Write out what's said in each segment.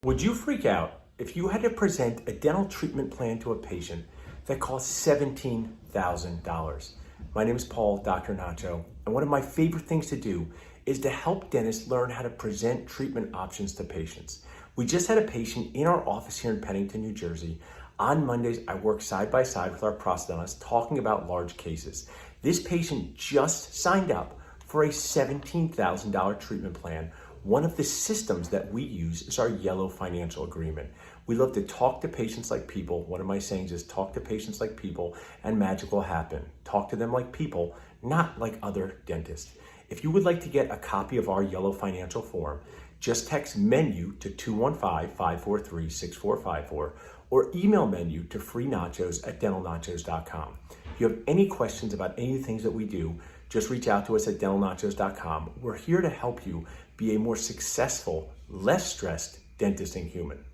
Would you freak out if you had to present a dental treatment plan to a patient that cost $17,000? My name is Paul, Dr. Nacho, and one of my favorite things to do is to help dentists learn how to present treatment options to patients. We just had a patient in our office here in Pennington, New Jersey. On Mondays, I work side by side with our prosthodontist talking about large cases. This patient just signed up for a $17,000 treatment plan. One of the systems that we use is our yellow financial agreement. We love to talk to patients like people. One of my sayings is talk to patients like people and magic will happen. Talk to them like people, not like other dentists. If you would like to get a copy of our yellow financial form, just text MENU to 215-543-6454 or email MENU to freenachos@dentalnachos.com. If you have any questions about any of the things that we do, just reach out to us at dentalnachos.com. We're here to help you be a more successful, less stressed dentist and human.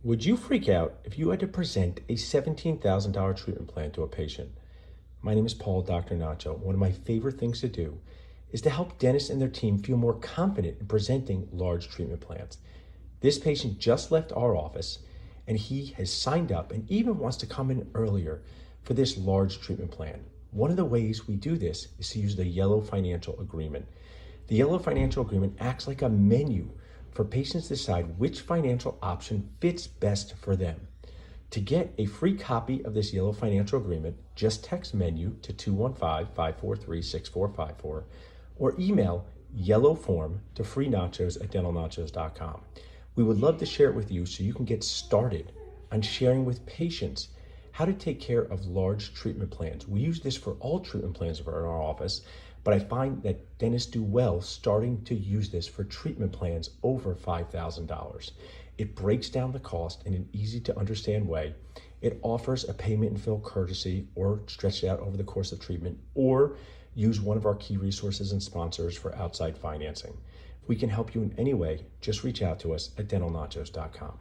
Would you freak out if you had to present a $17,000 treatment plan to a patient? My name is Paul, Dr. Nacho. One of my favorite things to do is to help dentists and their team feel more confident in presenting large treatment plans. This patient just left our office and he has signed up and even wants to come in earlier for this large treatment plan. One of the ways we do this is to use the yellow financial agreement. The yellow financial agreement acts like a menu for patients to decide which financial option fits best for them. To get a free copy of this yellow financial agreement, just text MENU to 215-543-6454 or email yellow form to freenachos@dentalnachos.com. We would love to share it with you so you can get started on sharing with patients how to take care of large treatment plans. We use this for all treatment plans in our office, but I find that dentists do well starting to use this for treatment plans over $5,000. It breaks down the cost in an easy to understand way. It offers a payment and fill courtesy or stretch it out over the course of treatment, or use one of our key resources and sponsors for outside financing. If we can help you in any way, just reach out to us at dentalnachos.com.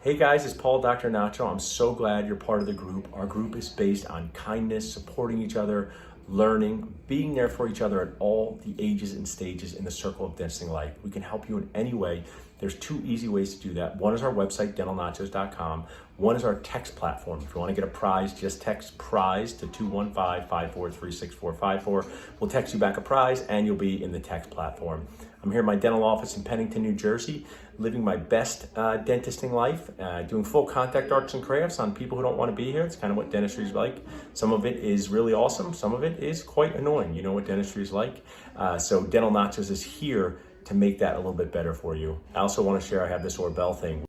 Hey guys, it's Paul, Dr. Nacho. I'm so glad you're part of the group. Our group is based on kindness, supporting each other, learning, being there for each other at all the ages and stages in the circle of dentistry life. We can help you in any way. There's two easy ways to do that. One is our website, dentalnachos.com. One is our text platform. If you want to get a prize, just text prize to 215-543-6454. We'll text you back a prize and you'll be in the text platform. I'm here in my dental office in Pennington, New Jersey, living my best dentisting life, doing full contact arts and crafts on people who don't want to be here. It's kind of what dentistry is like. Some of it is really awesome. Some of it is quite annoying. You know what dentistry is like. So Dental Nachos is here to make that a little bit better for you. I also want to share I have this Orbell thing.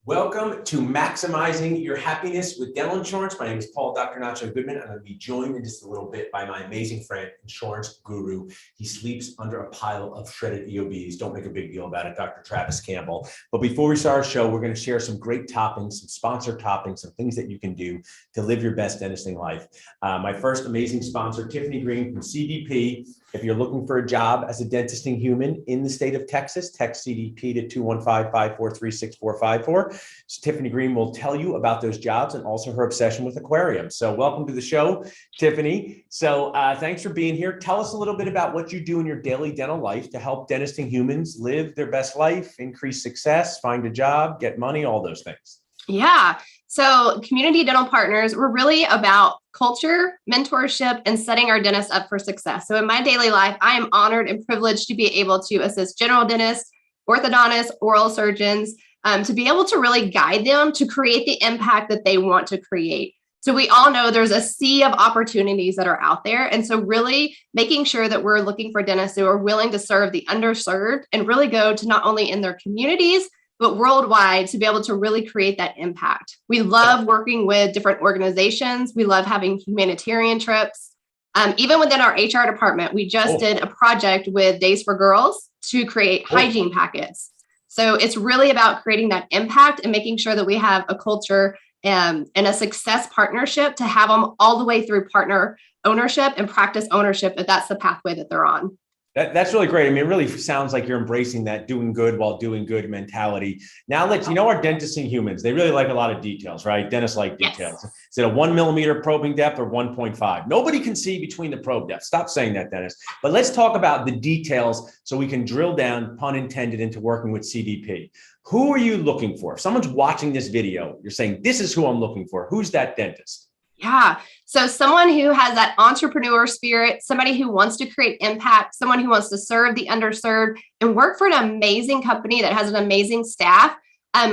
Welcome to Maximizing Your Happiness with Dental Insurance. My name is Paul, Dr. Nacho Goodman. I'm going to be joined in just a little bit by my amazing friend, insurance guru. He sleeps under a pile of shredded EOBs. Don't make a big deal about it, Dr. Travis Campbell. But before we start our show, we're going to share some great toppings, some sponsored toppings, some things that you can do to live your best dentisting life. My first amazing sponsor, Tiffany Green from CDP. If you're looking for a job as a dentisting human in the state of Texas, text CDP to 215-543-6454. So Tiffany Green will tell you about those jobs and also her obsession with aquariums. So welcome to the show, Tiffany. So thanks for being here. Tell us a little bit about what you do in your daily dental life to help dentisting humans live their best life, increase success, find a job, get money, all those things. Yeah. So Community Dental Partners, we're really about culture, mentorship, and setting our dentists up for success. So in my daily life, I am honored and privileged to be able to assist general dentists, orthodontists, oral surgeons, to be able to really guide them to create the impact that they want to create. So we all know there's a sea of opportunities that are out there. And so really making sure that we're looking for dentists who are willing to serve the underserved and really go to not only in their communities, but worldwide to be able to really create that impact. We love working with different organizations. We love having humanitarian trips. Even within our HR department, we just did a project with Days for Girls to create hygiene packets. So it's really about creating that impact and making sure that we have a culture and a success partnership to have them all the way through partner ownership and practice ownership if that's the pathway that they're on. That's really great. I mean, it really sounds like you're embracing that doing good while doing good mentality. Now, our dentists and humans, they really like a lot of details, right? Dentists like details. Yes. Is it a 1 millimeter probing depth or 1.5? Nobody can see between the probe depth. Stop saying that, Dennis. But let's talk about the details so we can drill down, pun intended, into working with CDP. Who are you looking for? If someone's watching this video, you're saying, this is who I'm looking for. Who's that dentist? Yeah. So someone who has that entrepreneur spirit, somebody who wants to create impact, someone who wants to serve the underserved and work for an amazing company that has an amazing staff.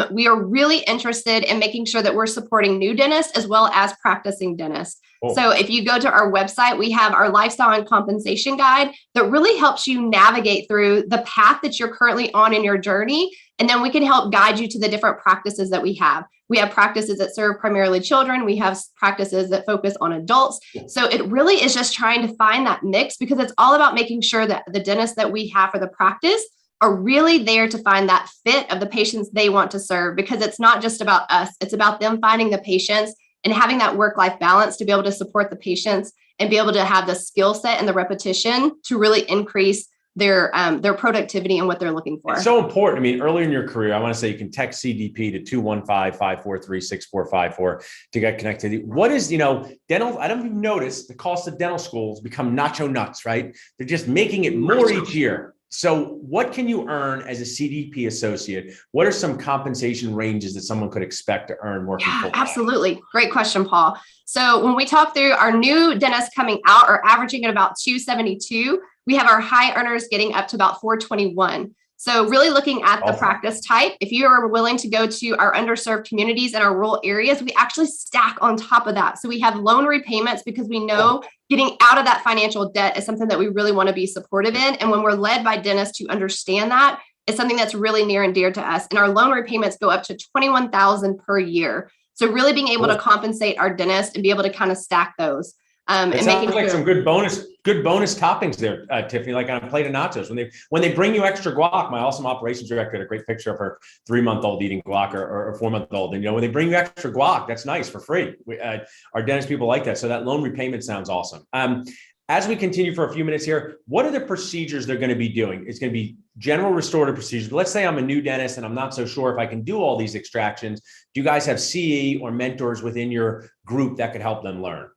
We are really interested in making sure that we're supporting new dentists as well as practicing dentists. Oh. So if you go to our website, we have our lifestyle and compensation guide that really helps you navigate through the path that you're currently on in your journey. And then we can help guide you to the different practices that we have. We have practices that serve primarily children. We have practices that focus on adults. So it really is just trying to find that mix, because it's all about making sure that the dentists that we have for the practice are really there to find that fit of the patients they want to serve, because it's not just about us. It's about them finding the patients and having that work-life balance to be able to support the patients and be able to have the skill set and the repetition to really increase their productivity and what they're looking for. It's so important. I mean, earlier in your career, I want to say you can text CDP to 215-543-6454 to get connected. What is, dental, I don't even notice the cost of dental schools become nacho nuts, right? They're just making it more each year. So what can you earn as a CDP associate? What are some compensation ranges that someone could expect to earn working full-time? Absolutely. Great question, Paul. So when we talk through our new dentists coming out are averaging at about 272. We have our high earners getting up to about 421. So really looking at the practice type, if you are willing to go to our underserved communities and our rural areas, we actually stack on top of that. So we have loan repayments because we know getting out of that financial debt is something that we really want to be supportive in. And when we're led by dentists who understand that, it's something that's really near and dear to us. And our loan repayments go up to $21,000 per year. So really being able to compensate our dentists and be able to kind of stack those. It sounds like some good bonus toppings there, Tiffany, like on a plate of nachos. When they bring you extra guac, my awesome operations director had a great picture of her 3-month-old eating guac or 4-month-old. And, when they bring you extra guac, that's nice for free. Our dentist people like that. So that loan repayment sounds awesome. As we continue for a few minutes here, what are the procedures they're going to be doing? It's going to be general restorative procedures. Let's say I'm a new dentist and I'm not so sure if I can do all these extractions. Do you guys have CE or mentors within your group that could help them learn?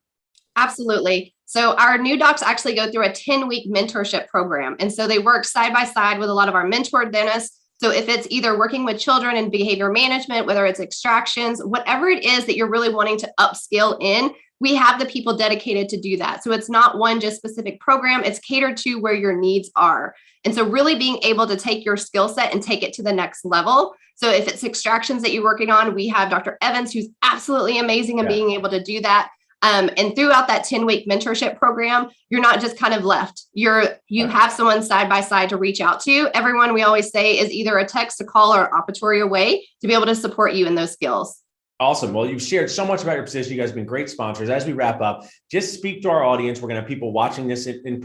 Absolutely. So our new docs actually go through a 10-week mentorship program. And so they work side by side with a lot of our mentored dentists. So if it's either working with children in behavior management, whether it's extractions, whatever it is that you're really wanting to upskill in, we have the people dedicated to do that. So it's not one just specific program, it's catered to where your needs are. And so really being able to take your skill set and take it to the next level. So if it's extractions that you're working on, we have Dr. Evans, who's absolutely amazing in being able to do that. And throughout that 10-week mentorship program, you're not just kind of left. You have someone side by side to reach out to. Everyone, we always say, is either a text, a call, or operatory away to be able to support you in those skills. Awesome. Well, you've shared so much about your position. You guys have been great sponsors. As we wrap up, just speak to our audience. We're going to have people watching this in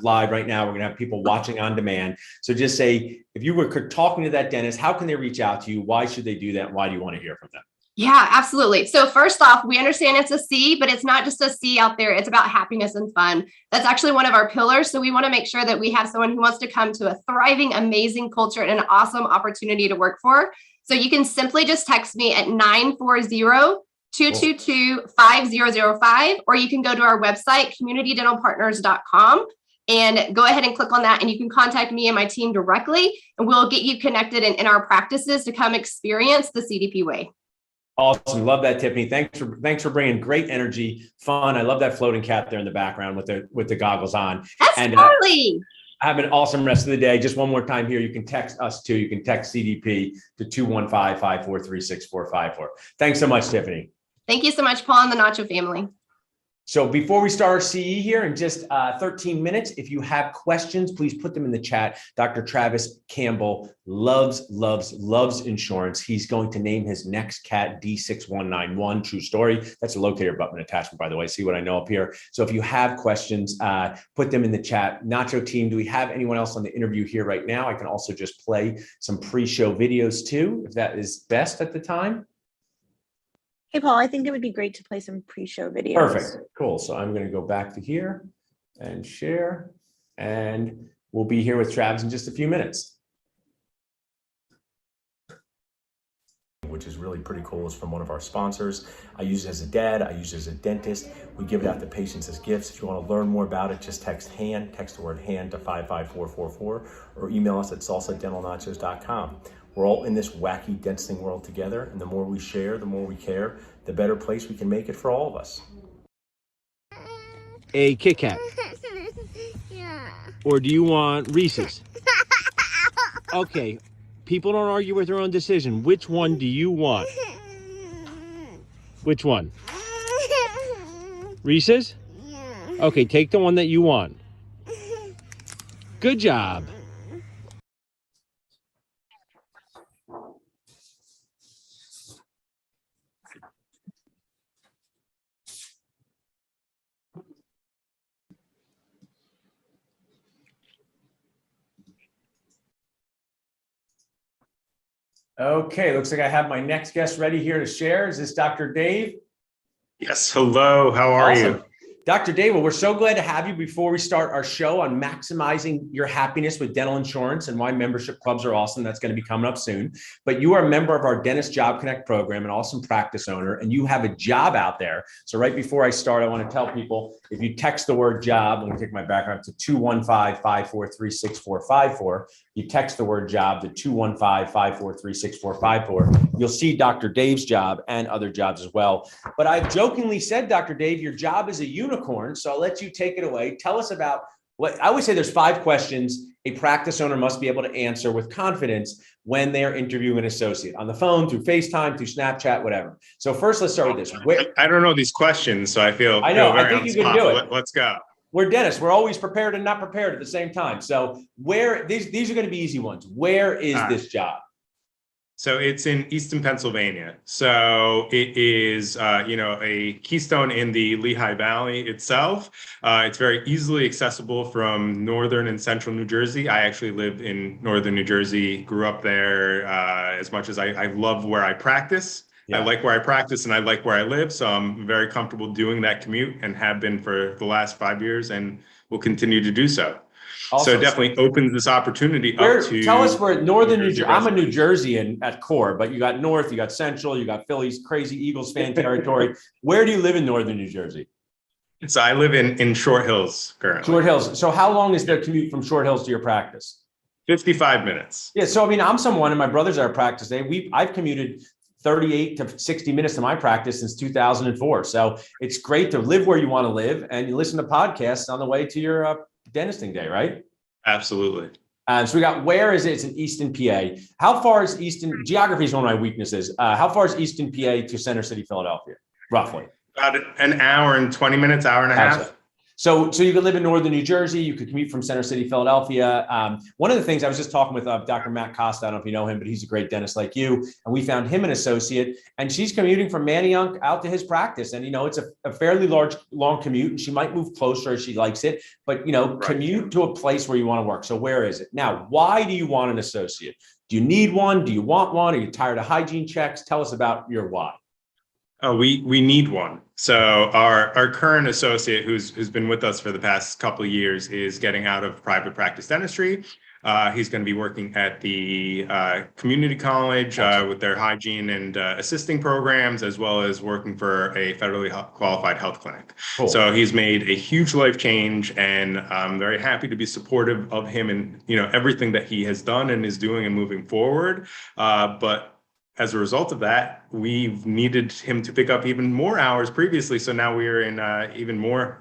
live right now. We're going to have people watching on demand. So just say, if you were talking to that dentist, how can they reach out to you? Why should they do that? And why do you want to hear from them? Yeah, absolutely. So first off, we understand it's a C, but it's not just a C out there. It's about happiness and fun. That's actually one of our pillars. So we want to make sure that we have someone who wants to come to a thriving, amazing culture and an awesome opportunity to work for. So you can simply just text me at 940-222-5005, or you can go to our website, communitydentalpartners.com, and go ahead and click on that. And you can contact me and my team directly, and we'll get you connected in our practices to come experience the CDP way. Awesome. Love that, Tiffany. Thanks for bringing great energy, fun. I love that floating cat there in the background with the goggles on. That's Charlie. Have an awesome rest of the day. Just one more time here. You can text us too. You can text CDP to 215-543-6454. Thanks so much, Tiffany. Thank you so much, Paul and the Nacho family. So before we start our CE here in just 13 minutes, if you have questions, please put them in the chat. Dr. Travis Campbell loves insurance. He's going to name his next cat D6191. True story. That's a locator button attachment, by the way. See what I know up here. So if you have questions, put them in the chat. Nacho team, do we have anyone else on the interview here right now? I can also just play some pre-show videos too, if that is best at the time. Hey, Paul, I think it would be great to play some pre-show videos. Perfect. Cool. So I'm going to go back to here and share. And We'll be here with Travis in just a few minutes. Which is really pretty cool. It's from one of our sponsors. I use it as a dad. I use it as a dentist. We give it out to patients as gifts. If you want to learn more about it, just text HAND, text the word HAND to 55444, or email us at salsadentalnachos.com. We're all in this wacky dentisting world together, and the more we share, the more we care, the better place we can make it for all of us. A Kit Kat? Yeah. Or do you want Reese's? Okay, people don't argue with their own decision. Which one do you want? Which one? Reese's? Yeah. Okay, take the one that you want. Good job. Okay, looks like I have my next guest ready here to share. Is this Dr. Dave? Yes, hello, how are you? Dr. Dave, well, we're so glad to have you. Before we start our show on maximizing your happiness with dental insurance and why membership clubs are awesome, that's going to be coming up soon. But you are a member of our Dentist Job Connect program, an awesome practice owner, and you have a job out there. So right before I start, I want to tell people, if you text the word job, I'm going to take my background to 215-543-6454. You text the word job to 215-543-6454. You'll see Dr. Dave's job and other jobs as well. But I've jokingly said, Dr. Dave, your job is a unicorn. So I'll let you take it away. Tell us about what I always say. There's 5 questions a practice owner must be able to answer with confidence when they're interviewing an associate on the phone, through FaceTime, through Snapchat, whatever. So first, let's start with this. I don't know these questions, so I feel I know. very I think on you the can spot. do it. Let's go. We're dentists. We're always prepared and not prepared at the same time. So where these are going to be easy ones. Where is this job? So it's in Easton, Pennsylvania. So it is, a keystone in the Lehigh Valley itself. It's very easily accessible from northern and central New Jersey. I actually live in northern New Jersey, grew up there. As much as I love where I practice, I like where I practice and I like where I live. So I'm very comfortable doing that commute and have been for the last 5 years and will continue to do so. Also, so it definitely opens this opportunity up to. Tell us where northern New Jersey. I'm a New residents. Jerseyan at core, but you got North, you got Central, you got Phillies, crazy Eagles fan territory. Where do you live in northern New Jersey? So I live in Short Hills currently. Short Hills. So how long is their commute from Short Hills to your practice? 55 minutes. Yeah. So I mean, I'm someone, and my brothers are at practice. I've commuted 38 to 60 minutes to my practice since 2004. So it's great to live where you want to live, and you listen to podcasts on the way to your dentisting day, right? Absolutely. So we got, where is it? It's in Easton, PA. How far is Easton? Geography is one of my weaknesses. How far is Easton, PA to Center City, Philadelphia, roughly? About an hour and 20 minutes, hour and a half. So you could live in northern New Jersey. You could commute from Center City, Philadelphia. One of the things I was just talking with Dr. Matt Costa. I don't know if you know him, but he's a great dentist like you. And we found him an associate, and she's commuting from Manayunk out to his practice. And, it's a fairly long commute, and she might move closer if she likes it, but, commute to a place where you want to work. So where is it? Now, why do you want an associate? Do you need one? Do you want one? Are you tired of hygiene checks? Tell us about your why. Oh, we need one. So our current associate who's been with us for the past couple of years is getting out of private practice dentistry. He's going to be working at the community college with their hygiene and assisting programs, as well as working for a federally qualified health clinic. Cool. So he's made a huge life change, and I'm very happy to be supportive of him and everything that he has done and is doing and moving forward. But as a result of that, we've needed him to pick up even more hours previously. So now we're in even more,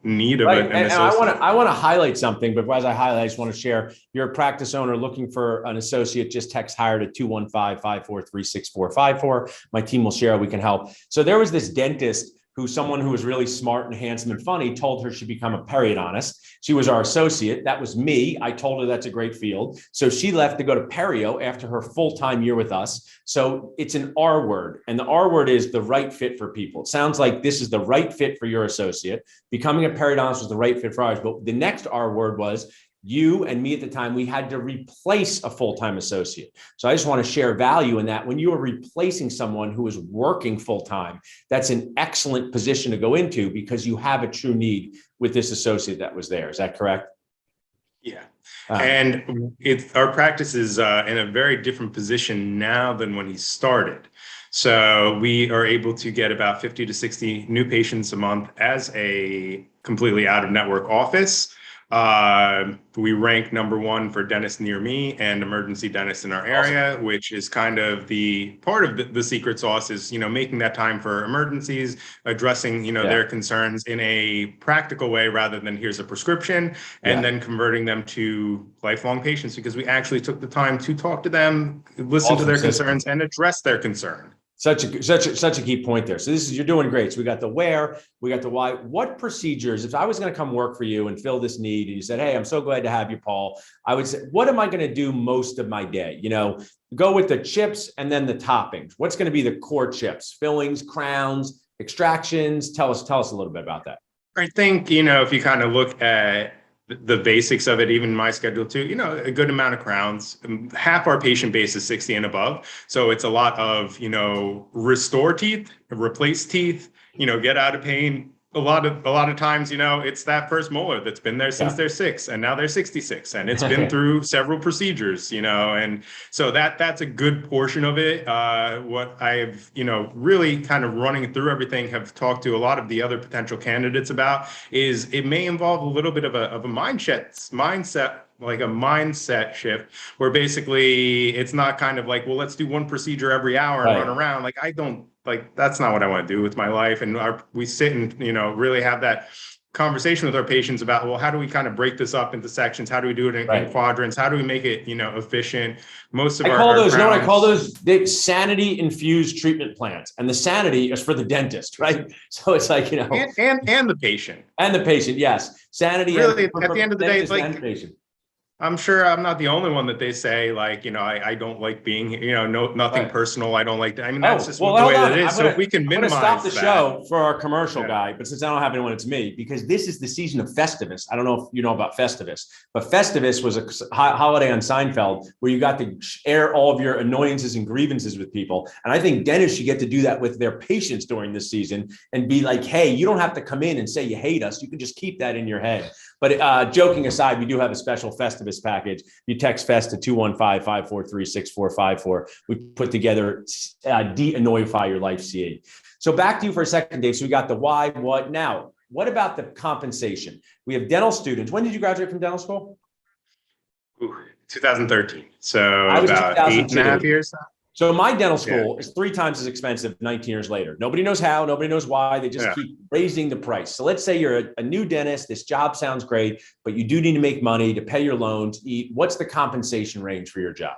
need of an associate. And I want to highlight something, but as I highlight, I just want to share, you're a practice owner looking for an associate, just text hire to 215-543-6454. My team will share, we can help. So there was this dentist someone who was really smart and handsome and funny told her she'd become a periodontist. She was our associate. That was me. I told her that's a great field. So she left to go to perio after her full-time year with us. So it's an R word, and the R word is the right fit for people. It sounds like this is the right fit for your associate. Becoming a periodontist was the right fit for ours. But the next R word was, you and me at the time, we had to replace a full-time associate. So I just want to share value in that. When you are replacing someone who is working full-time, that's an excellent position to go into because you have a true need with this associate that was there. Is that correct? Yeah, And our practice is in a very different position now than when he started. So we are able to get about 50 to 60 new patients a month as a completely out-of-network office. We rank #1 for dentists near me and emergency dentists in our area, which is kind of the part of the secret sauce is, making that time for emergencies, addressing, their concerns in a practical way rather than here's a prescription, and then converting them to lifelong patients because we actually took the time to talk to them, listen to their concerns, and address their concern. Such a key point there. So you're doing great. So we got the where, we got the why. What procedures, if I was going to come work for you and fill this need, and you said, hey, I'm so glad to have you, Paul, I would say, what am I going to do most of my day? Go with the chips and then the toppings. What's going to be the core chips? Fillings, crowns, extractions? Tell us a little bit about that. I think, if you kind of look at the basics of it, even my schedule too, a good amount of crowns. Half our patient base is 60 and above. So it's a lot of, restore teeth, replace teeth, get out of pain. A lot of times, it's that first molar that's been there since they're 6 and now they're 66 and it's been through several procedures, and so that's a good portion of it. What I've, really kind of running through everything, have talked to a lot of the other potential candidates about is it may involve a little bit of a mindset, like a mindset shift where basically it's not kind of like, well, let's do one procedure every hour and run around. Like, that's not what I want to do with my life. And we sit and, really have that conversation with our patients about, well, how do we kind of break this up into sections? How do we do it in quadrants? How do we make it, efficient? Most of I call those sanity infused treatment plans, and the sanity is for the dentist, right? So it's like, and the patient. And the patient, yes. Sanity. Really, at the end of the day, it's like, and patient. I'm sure I'm not the only one that they say, like, I don't like being here, nothing personal. I don't like that. I mean, that's just the way that it is. So if we can minimize stop the show for our commercial guy, but since I don't have anyone, it's me, because this is the season of Festivus. I don't know if you know about Festivus, but Festivus was a holiday on Seinfeld where you got to air all of your annoyances and grievances with people. And I think dentists should get to do that with their patients during this season and be like, hey, you don't have to come in and say you hate us. You can just keep that in your head. But joking aside, we do have a special Festivus package. You text Fest to 215-543-6454. We put together de-annoyify your life CA. So back to you for a second, Dave. So we got the why, what. Now, what about the compensation? We have dental students. When did you graduate from dental school? 2013. So about 8.5 years. So my dental school is 3 times as expensive 19 years later. Nobody knows how, nobody knows why. They just keep raising the price. So let's say you're a new dentist. This job sounds great, but you do need to make money to pay your loans, eat. What's the compensation range for your job?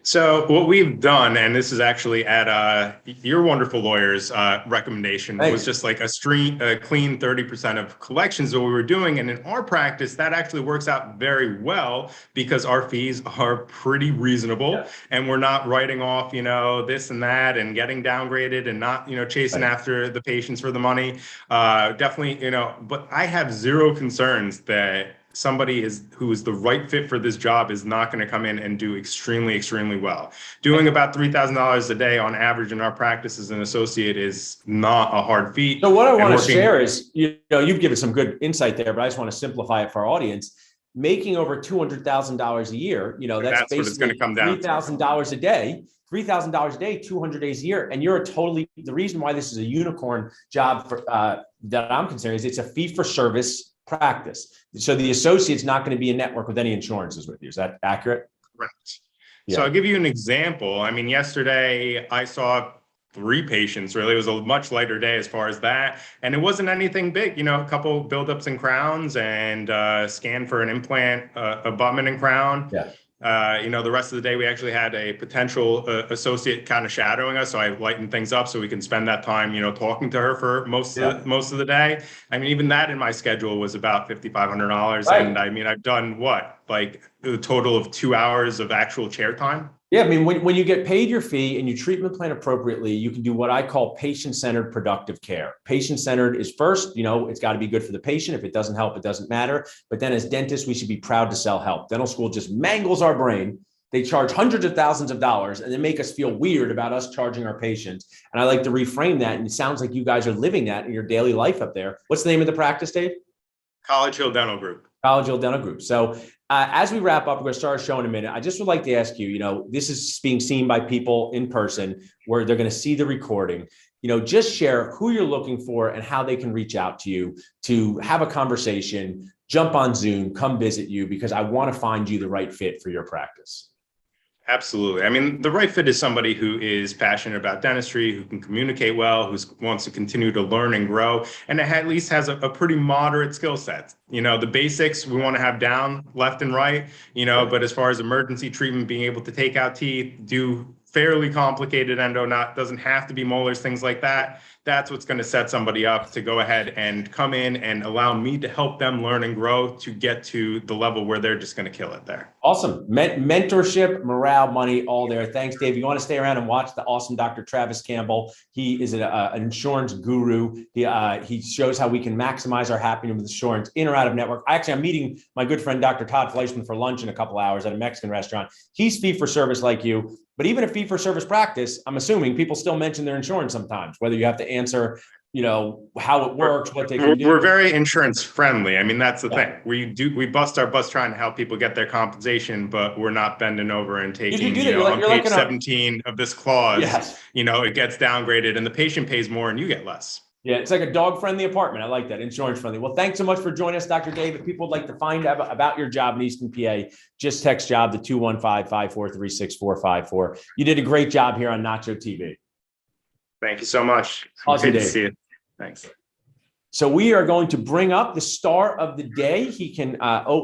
So what we've done, and this is actually at your wonderful lawyer's recommendation, was just like a clean 30% of collections that we were doing. And in our practice, that actually works out very well because our fees are pretty reasonable and we're not writing off, this and that and getting downgraded and not, chasing after the patients for the money. Definitely, but I have zero concerns that somebody who is the right fit for this job is not going to come in and do extremely, extremely well. Doing about $3,000 a day on average in our practice as an associate is not a hard feat. So what I want to share is, you've given some good insight there, but I just want to simplify it for our audience. Making over $200,000 a year, that's basically $3,000 a day. $3,000 a day, 200 days a year. And the reason why this is a unicorn job for, that I'm considering is it's a fee for service practice. So the associate's not going to be a network with any insurances with you. Is that accurate? Correct. So I'll give you an example. I mean, yesterday I saw 3 patients, really. It was a much lighter day as far as that. And it wasn't anything big, a couple buildups and crowns and scan for an implant, abutment and crown. The rest of the day, we actually had a potential associate kind of shadowing us. So I lightened things up so we can spend that time, talking to her for most of the day. I mean, even that in my schedule was about $5,500. And I mean, I've done like a total of 2 hours of actual chair time. Yeah, I mean, when you get paid your fee and you treatment plan appropriately, you can do what I call patient-centered productive care. Patient-centered is first, it's got to be good for the patient. If it doesn't help, it doesn't matter. But then as dentists, we should be proud to sell help. Dental school just mangles our brain. They charge hundreds of thousands of dollars and then make us feel weird about us charging our patients. And I like to reframe that. And it sounds like you guys are living that in your daily life up there. What's the name of the practice, Dave? College Hill Dental Group. College Hill Dental Group. So as we wrap up, we're going to start our show in a minute. I just would like to ask you, this is being seen by people in person where they're going to see the recording. Just share who you're looking for and how they can reach out to you to have a conversation, jump on Zoom, come visit you, because I want to find you the right fit for your practice. Absolutely. I mean, the right fit is somebody who is passionate about dentistry, who can communicate well, who wants to continue to learn and grow, and at least has a pretty moderate skill set. The basics we want to have down left and right, but as far as emergency treatment, being able to take out teeth, do fairly complicated endo, doesn't have to be molars, things like that. That's what's going to set somebody up to go ahead and come in and allow me to help them learn and grow to get to the level where they're just going to kill it there. Awesome. Mentorship, morale, money, all there. Thanks, Dave. You want to stay around and watch the awesome Dr. Travis Campbell. He is an insurance guru. He shows how we can maximize our happiness with insurance in or out of network. I'm meeting my good friend, Dr. Todd Fleischman, for lunch in a couple hours at a Mexican restaurant. He's fee for service like you. But even a fee-for-service practice, I'm assuming people still mention their insurance sometimes, whether you have to answer, how it works, what they can do. We're very insurance friendly. I mean, that's the thing. We bust our butts trying to help people get their compensation, but we're not bending over and taking, on page 17 of this clause, yes. It gets downgraded and the patient pays more and you get less. Yeah, it's like a dog-friendly apartment. I like that, insurance-friendly. Well, thanks so much for joining us, Dr. Dave. If people would like to find out about your job in Easton, PA, just text job to 215-543-6454. You did a great job here on Nacho TV. Thank you so much. Awesome, Good Dave. to see you. Thanks. So we are going to bring up the star of the day. He can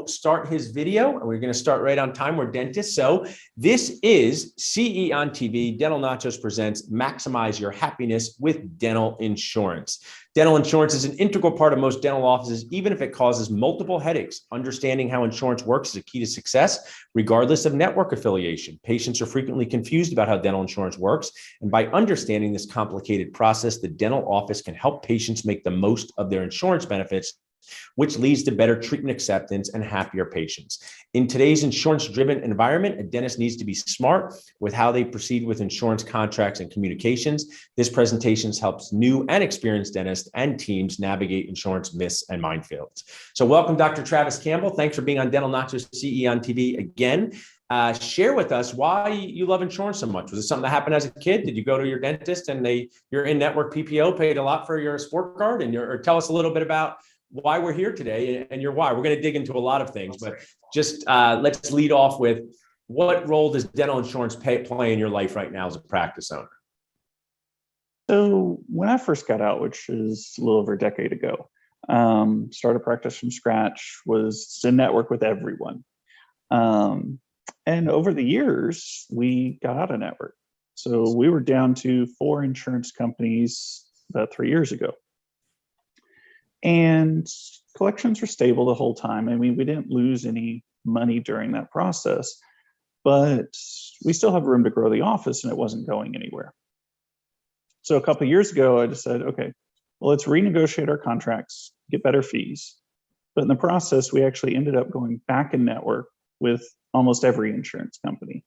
start his video, and we're going to start right on time. We're dentists. So this is CE on TV. Dental Nachos presents Maximize Your Happiness with Dental Insurance. Dental insurance is an integral part of most dental offices, even if it causes multiple headaches. Understanding how insurance works is a key to success, regardless of network affiliation. Patients are frequently confused about how dental insurance works, and by understanding this complicated process, the dental office can help patients make the most of their insurance benefits, which leads to better treatment acceptance and happier patients. In today's insurance-driven environment, a dentist needs to be smart with how they proceed with insurance contracts and communications. This presentation helps new and experienced dentists and teams navigate insurance myths and minefields. So welcome, Dr. Travis Campbell. Thanks for being on Dental Nachos CE on TV again. Share with us why you love insurance so much. Was it something that happened as a kid? Did you go to your dentist and your in-network PPO paid a lot for your sport card? Or tell us a little bit about why we're here today and your why. We're going to dig into a lot of things, but just let's lead off with, what role does dental insurance play in your life right now as a practice owner? So when I first got out, which is a little over a decade ago, started practice from scratch, was in network with everyone. And over the years, we got out of network. So we were down to 4 insurance companies about 3 years ago. And collections were stable the whole time. I mean, we didn't lose any money during that process, but we still have room to grow the office and it wasn't going anywhere. So a couple of years ago, I decided, okay, well, let's renegotiate our contracts, get better fees. But in the process, we actually ended up going back in network with almost every insurance company.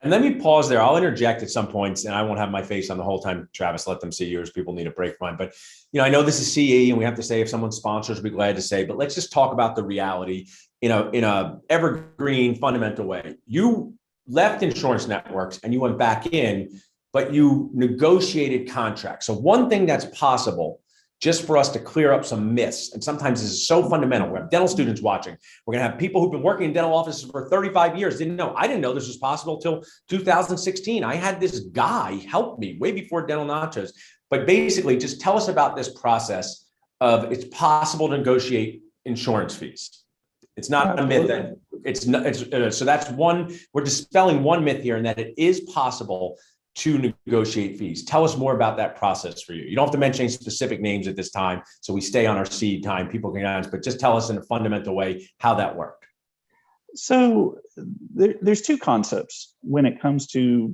And let me pause there. I'll interject at some points, and I won't have my face on the whole time. Travis, let them see yours. People need a break from mine. But I know this is CE, and we have to say if someone sponsors, we'll be glad to say. But let's just talk about the reality in a evergreen, fundamental way. You left insurance networks and you went back in, but you negotiated contracts. So one thing that's possible, just for us to clear up some myths, and sometimes this is so fundamental. We have dental students watching. We're going to have people who've been working in dental offices for 35 years. I didn't know this was possible till 2016. I had this guy help me way before Dental Nachos. But basically, just tell us about this process of it's possible to negotiate insurance fees. It's not a myth. So that's one. We're dispelling one myth here, and that it is possible to negotiate fees. Tell us more about that process for you. You don't have to mention any specific names at this time, so we stay on our seed time. People can answer, but just tell us in a fundamental way how that worked. So there's 2 concepts when it comes to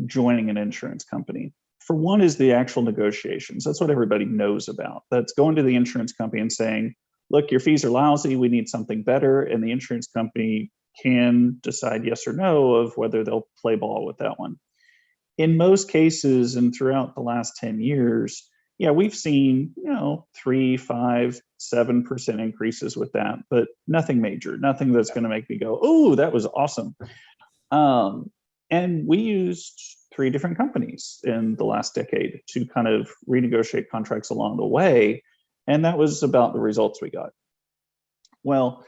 joining an insurance company. For one is the actual negotiations. That's what everybody knows about. That's going to the insurance company and saying, look, your fees are lousy, we need something better. And the insurance company can decide yes or no of whether they'll play ball with that one. In most cases, and throughout the last 10 years, yeah, we've seen, 3, 5, 7% increases with that, but nothing major, nothing that's going to make me go, oh, that was awesome. And we used 3 different companies in the last decade to kind of renegotiate contracts along the way. And that was about the results we got. Well,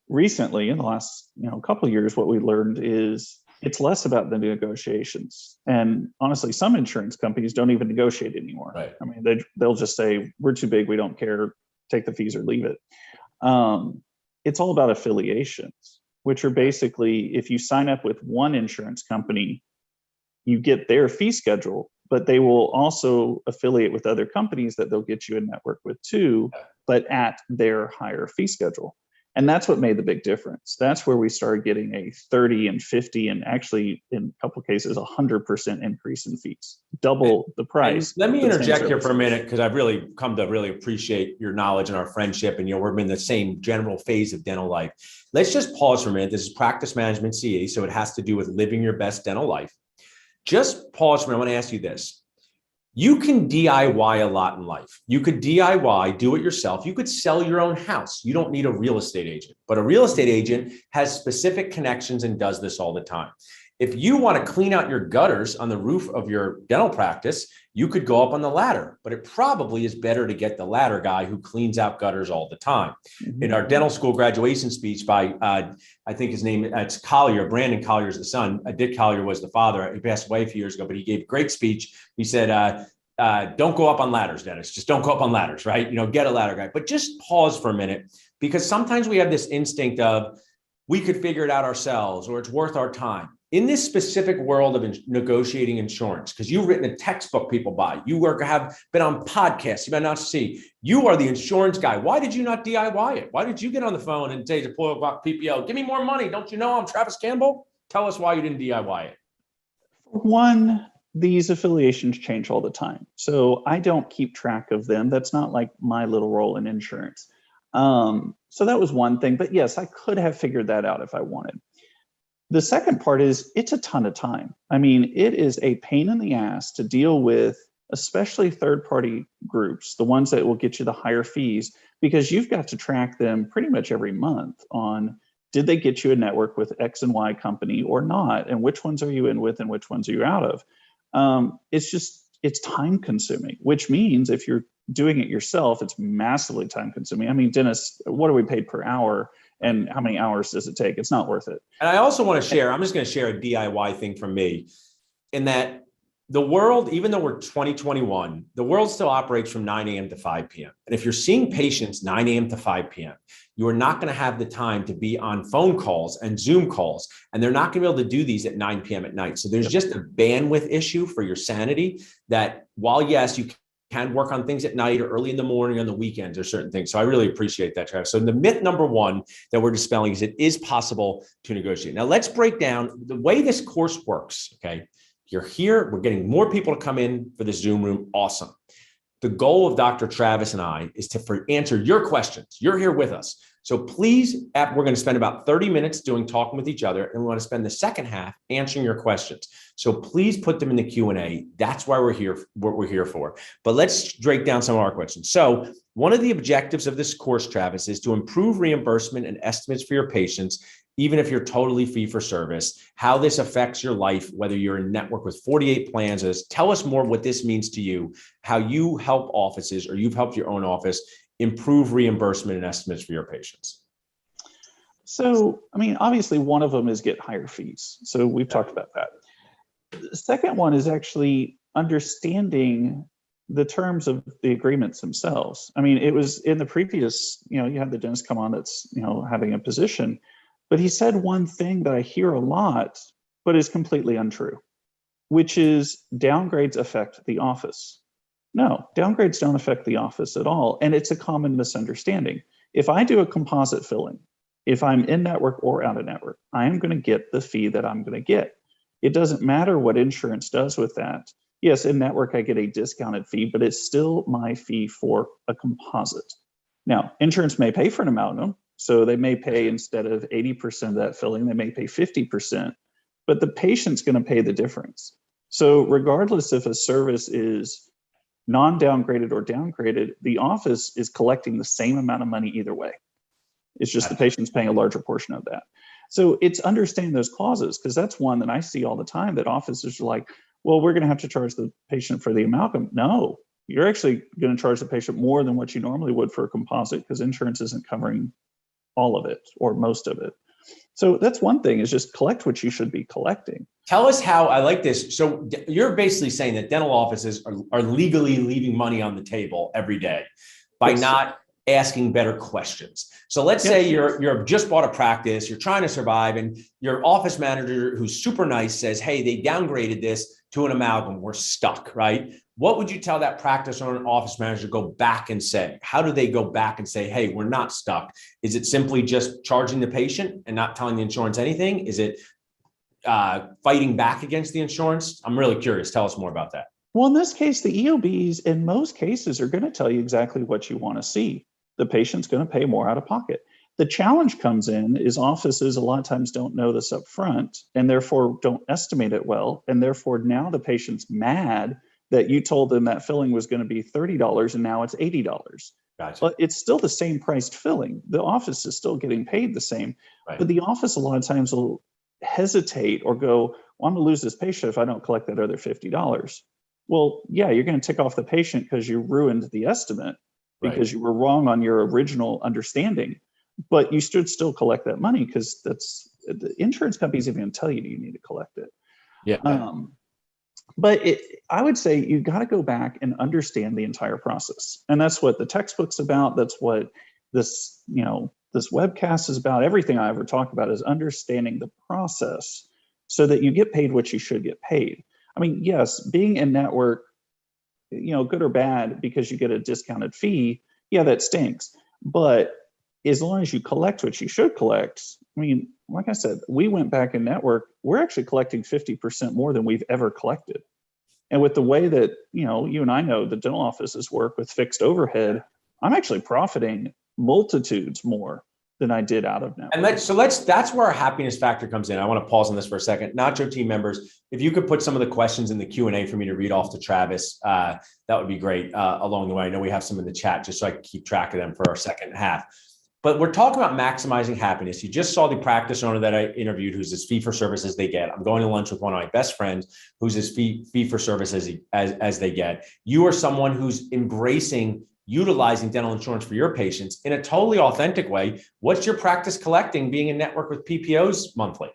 recently, in the last couple of years, what we learned is it's less about the negotiations. And honestly, some insurance companies don't even negotiate anymore. Right. I mean, they'll just say, we're too big, we don't care, take the fees or leave it. It's all about affiliations, which are basically, if you sign up with one insurance company, you get their fee schedule, but they will also affiliate with other companies that they'll get you a network with too, but at their higher fee schedule. And that's what made the big difference. That's where we started getting a 30 and 50 and actually in a couple of cases, 100% increase in fees, double the price. Let me for the same interject here for a services. minute, because I've really come to really appreciate your knowledge and our friendship, and we're in the same general phase of dental life. Let's just pause for a minute. This is practice management CE, so it has to do with living your best dental life. Just pause for a minute. I want to ask you this. You can DIY a lot in life. You could DIY, do it yourself. You could sell your own house. You don't need a real estate agent, but a real estate agent has specific connections and does this all the time. If you want to clean out your gutters on the roof of your dental practice, you could go up on the ladder, but it probably is better to get the ladder guy who cleans out gutters all the time. In our dental school graduation speech by, I think his name, it's Collier, Brandon Collier is the son. Dick Collier was the father. He passed away a few years ago, but he gave a great speech. He said, don't go up on ladders, Dennis. Just don't go up on ladders, right? Get a ladder guy, but just pause for a minute, because sometimes we have this instinct of, we could figure it out ourselves, or it's worth our time. In this specific world of negotiating insurance, because you've written a textbook people buy, have been on podcasts, you might not see, you are the insurance guy. Why did you not DIY it? Why did you get on the phone and say to PPO, give me more money? Don't you know I'm Travis Campbell? Tell us why you didn't DIY it. One, these affiliations change all the time, so I don't keep track of them. That's not like my little role in insurance. So that was one thing, but yes, I could have figured that out if I wanted. The second part is it's a ton of time. I mean, it is a pain in the ass to deal with, especially third-party groups, the ones that will get you the higher fees, because you've got to track them pretty much every month on, did they get you a network with X and Y company or not? And which ones are you in with and which ones are you out of? It's time consuming, which means if you're doing it yourself, it's massively time consuming. I mean, Dennis, what are we paid per hour? And how many hours does it take? It's not worth it. And I also want to share, I'm just going to share a DIY thing from me, in that the world, even though we're 2021, the world still operates from 9 a.m. to 5 p.m. And if you're seeing patients 9 a.m. to 5 p.m., you are not going to have the time to be on phone calls and Zoom calls, and they're not going to be able to do these at 9 p.m. at night. So there's just a bandwidth issue for your sanity, that while, yes, you can work on things at night or early in the morning, on the weekends or certain things. So I really appreciate that, Travis. So the myth number one that we're dispelling is it is possible to negotiate. Now let's break down the way this course works. Okay. You're here. We're getting more people to come in for the Zoom room. Awesome. The goal of Dr. Travis and I is to answer your questions. You're here with us. So please, we're going to spend about 30 minutes talking with each other, and we want to spend the second half answering your questions. So please put them in the Q&A. That's why we're here, what we're here for. But let's break down some of our questions. So one of the objectives of this course, Travis, is to improve reimbursement and estimates for your patients, even if you're totally fee for service, how this affects your life, whether you're in network with 48 plans. Tell us more what this means to you, how you help offices, or you've helped your own office improve reimbursement and estimates for your patients. So, I mean, obviously one of them is get higher fees. So we've talked about that. The second one is actually understanding the terms of the agreements themselves. I mean, it was in the previous, you had the dentist come on that's, having a position, but he said one thing that I hear a lot, but is completely untrue, which is downgrades affect the office. No, downgrades don't affect the office at all. And it's a common misunderstanding. If I do a composite filling, if I'm in network or out of network, I am going to get the fee that I'm going to get. It doesn't matter what insurance does with that. Yes, in network, I get a discounted fee, but it's still my fee for a composite. Now, insurance may pay for an amalgam. So they may pay, instead of 80% of that filling, they may pay 50%, but the patient's going to pay the difference. So regardless if a service is non-downgraded or downgraded, the office is collecting the same amount of money either way. It's just the patient's paying a larger portion of that. So it's understanding those clauses, because that's one that I see all the time, that offices are like, well, we're going to have to charge the patient for the amalgam. No, you're actually going to charge the patient more than what you normally would for a composite, because insurance isn't covering all of it or most of it. So that's one thing, is just collect what you should be collecting. Tell us how. I like this. So you're basically saying that dental offices are legally leaving money on the table every day by Yes. not asking better questions. So let's say you're just bought a practice, you're trying to survive, and your office manager, who's super nice, says, hey, they downgraded this to an amalgam, we're stuck, right? What would you tell that practice owner and office manager to go back and say? How do they go back and say, hey, we're not stuck? Is it simply just charging the patient and not telling the insurance anything? Is it fighting back against the insurance? I'm really curious. Tell us more about that. Well, in this case, the EOBs in most cases are going to tell you exactly what you want to see. The patient's going to pay more out of pocket. The challenge comes in is offices a lot of times don't know this up front, and therefore don't estimate it well. And therefore now the patient's mad that you told them that filling was going to be $30 and now it's $80. Gotcha. But it's still the same priced filling. The office is still getting paid the same. Right. But the office a lot of times will hesitate or go, well, I'm going to lose this patient if I don't collect that other $50. Well, yeah, you're going to tick off the patient because you ruined the estimate, because you were wrong on your original understanding, but you should still collect that money, because that's the insurance companies even tell you you need to collect it. Yeah. But I would say you got to go back and understand the entire process. And that's what the textbook's about. That's what this, this webcast is about. Everything I ever talk about is understanding the process so that you get paid what you should get paid. I mean, yes, being in network, good or bad, because you get a discounted fee, yeah, that stinks. But as long as you collect what you should collect, I mean, like I said, we went back in network, we're actually collecting 50% more than we've ever collected. And with the way that, you and I know the dental offices work with fixed overhead, I'm actually profiting multitudes more than I did out of network. And that's where our happiness factor comes in. I want to pause on this for a second. Nacho team members, if you could put some of the questions in the Q&A for me to read off to Travis, that would be great along the way. I know we have some in the chat just so I can keep track of them for our second half. But we're talking about maximizing happiness. You just saw the practice owner that I interviewed, who's as fee for service as they get. I'm going to lunch with one of my best friends who's as fee for service as they get. You are someone who's embracing utilizing dental insurance for your patients in a totally authentic way. What's your practice collecting being in network with PPOs monthly?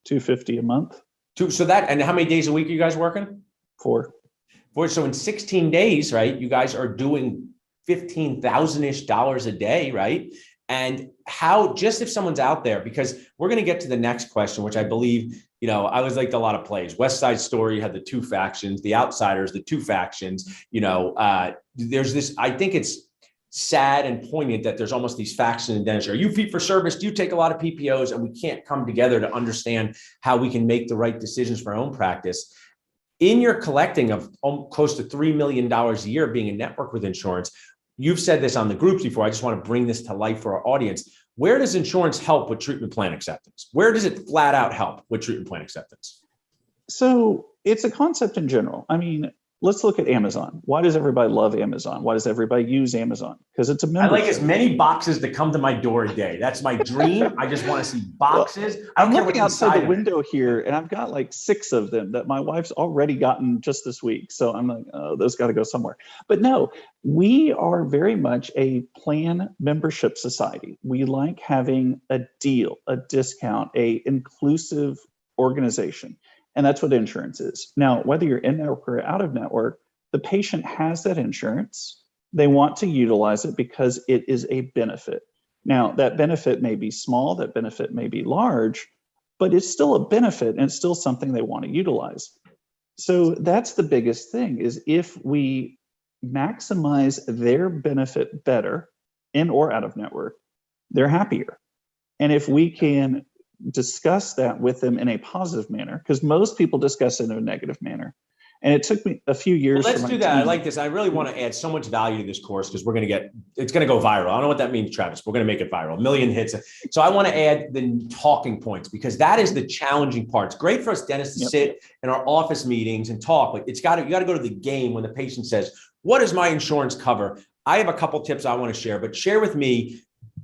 $250 a month. And how many days a week are you guys working? 4. So in 16 days, right, you guys are doing $15,000-ish a day, right? And how, just if someone's out there, because we're going to get to the next question, which I believe, I was like a lot of plays. West Side Story had the two factions, the Outsiders, the two factions. There's this, I think it's sad and poignant that there's almost these factions in dentistry. Are you fee for service? Do you take a lot of PPOs? And we can't come together to understand how we can make the right decisions for our own practice. In your collecting of close to $3 million a year being in network with insurance, you've said this on the groups before. I just want to bring this to life for our audience. Where does insurance help with treatment plan acceptance? Where does it flat out help with treatment plan acceptance? So it's a concept in general. I mean, let's look at Amazon. Why does everybody love Amazon? Why does everybody use Amazon? Because it's a membership. I like as many boxes that come to my door a day. That's my dream. I just want to see boxes. Well, I'm looking outside the window here, and I've got like 6 of them that my wife's already gotten just this week. So I'm like, oh, those got to go somewhere. But no, we are very much a plan membership society. We like having a deal, a discount, a inclusive organization. And that's what insurance is. Now, whether you're in network or out of network, the patient has that insurance. They want to utilize it because it is a benefit. Now, that benefit may be small, that benefit may be large, but it's still a benefit and it's still something they want to utilize. So that's the biggest thing, is if we maximize their benefit better in or out of network, they're happier. And if we can discuss that with them in a positive manner, because most people discuss it in a negative manner. And it took me a few years. Well, let's for my do that. I team- like this. I really want to add so much value to this course because it's going to go viral. I don't know what that means, Travis. We're going to make it viral, 1 million hits. So I want to add the talking points because that is the challenging part. It's great for us dentists to sit in our office meetings and talk. Like you got to go to the game when the patient says, what does my insurance cover? I have a couple tips I want to share, but share with me,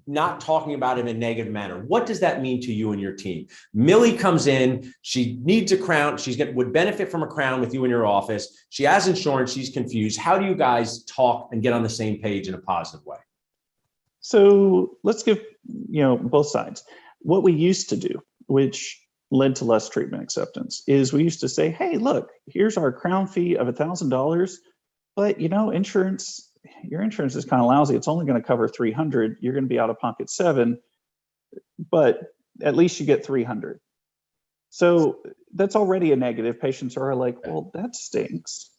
not talking about it in a negative manner. What does that mean to you and your team? Millie comes in, she needs a crown. Would benefit from a crown with you in your office. She has insurance, she's confused. How do you guys talk and get on the same page in a positive way? So let's give, both sides. What we used to do, which led to less treatment acceptance, is we used to say, hey, look, here's our crown fee of $1,000, but insurance, your insurance is kind of lousy. It's only going to cover 300. You're going to be out of pocket 7, but at least you get 300. So that's already a negative. Patients are like, well, that stinks.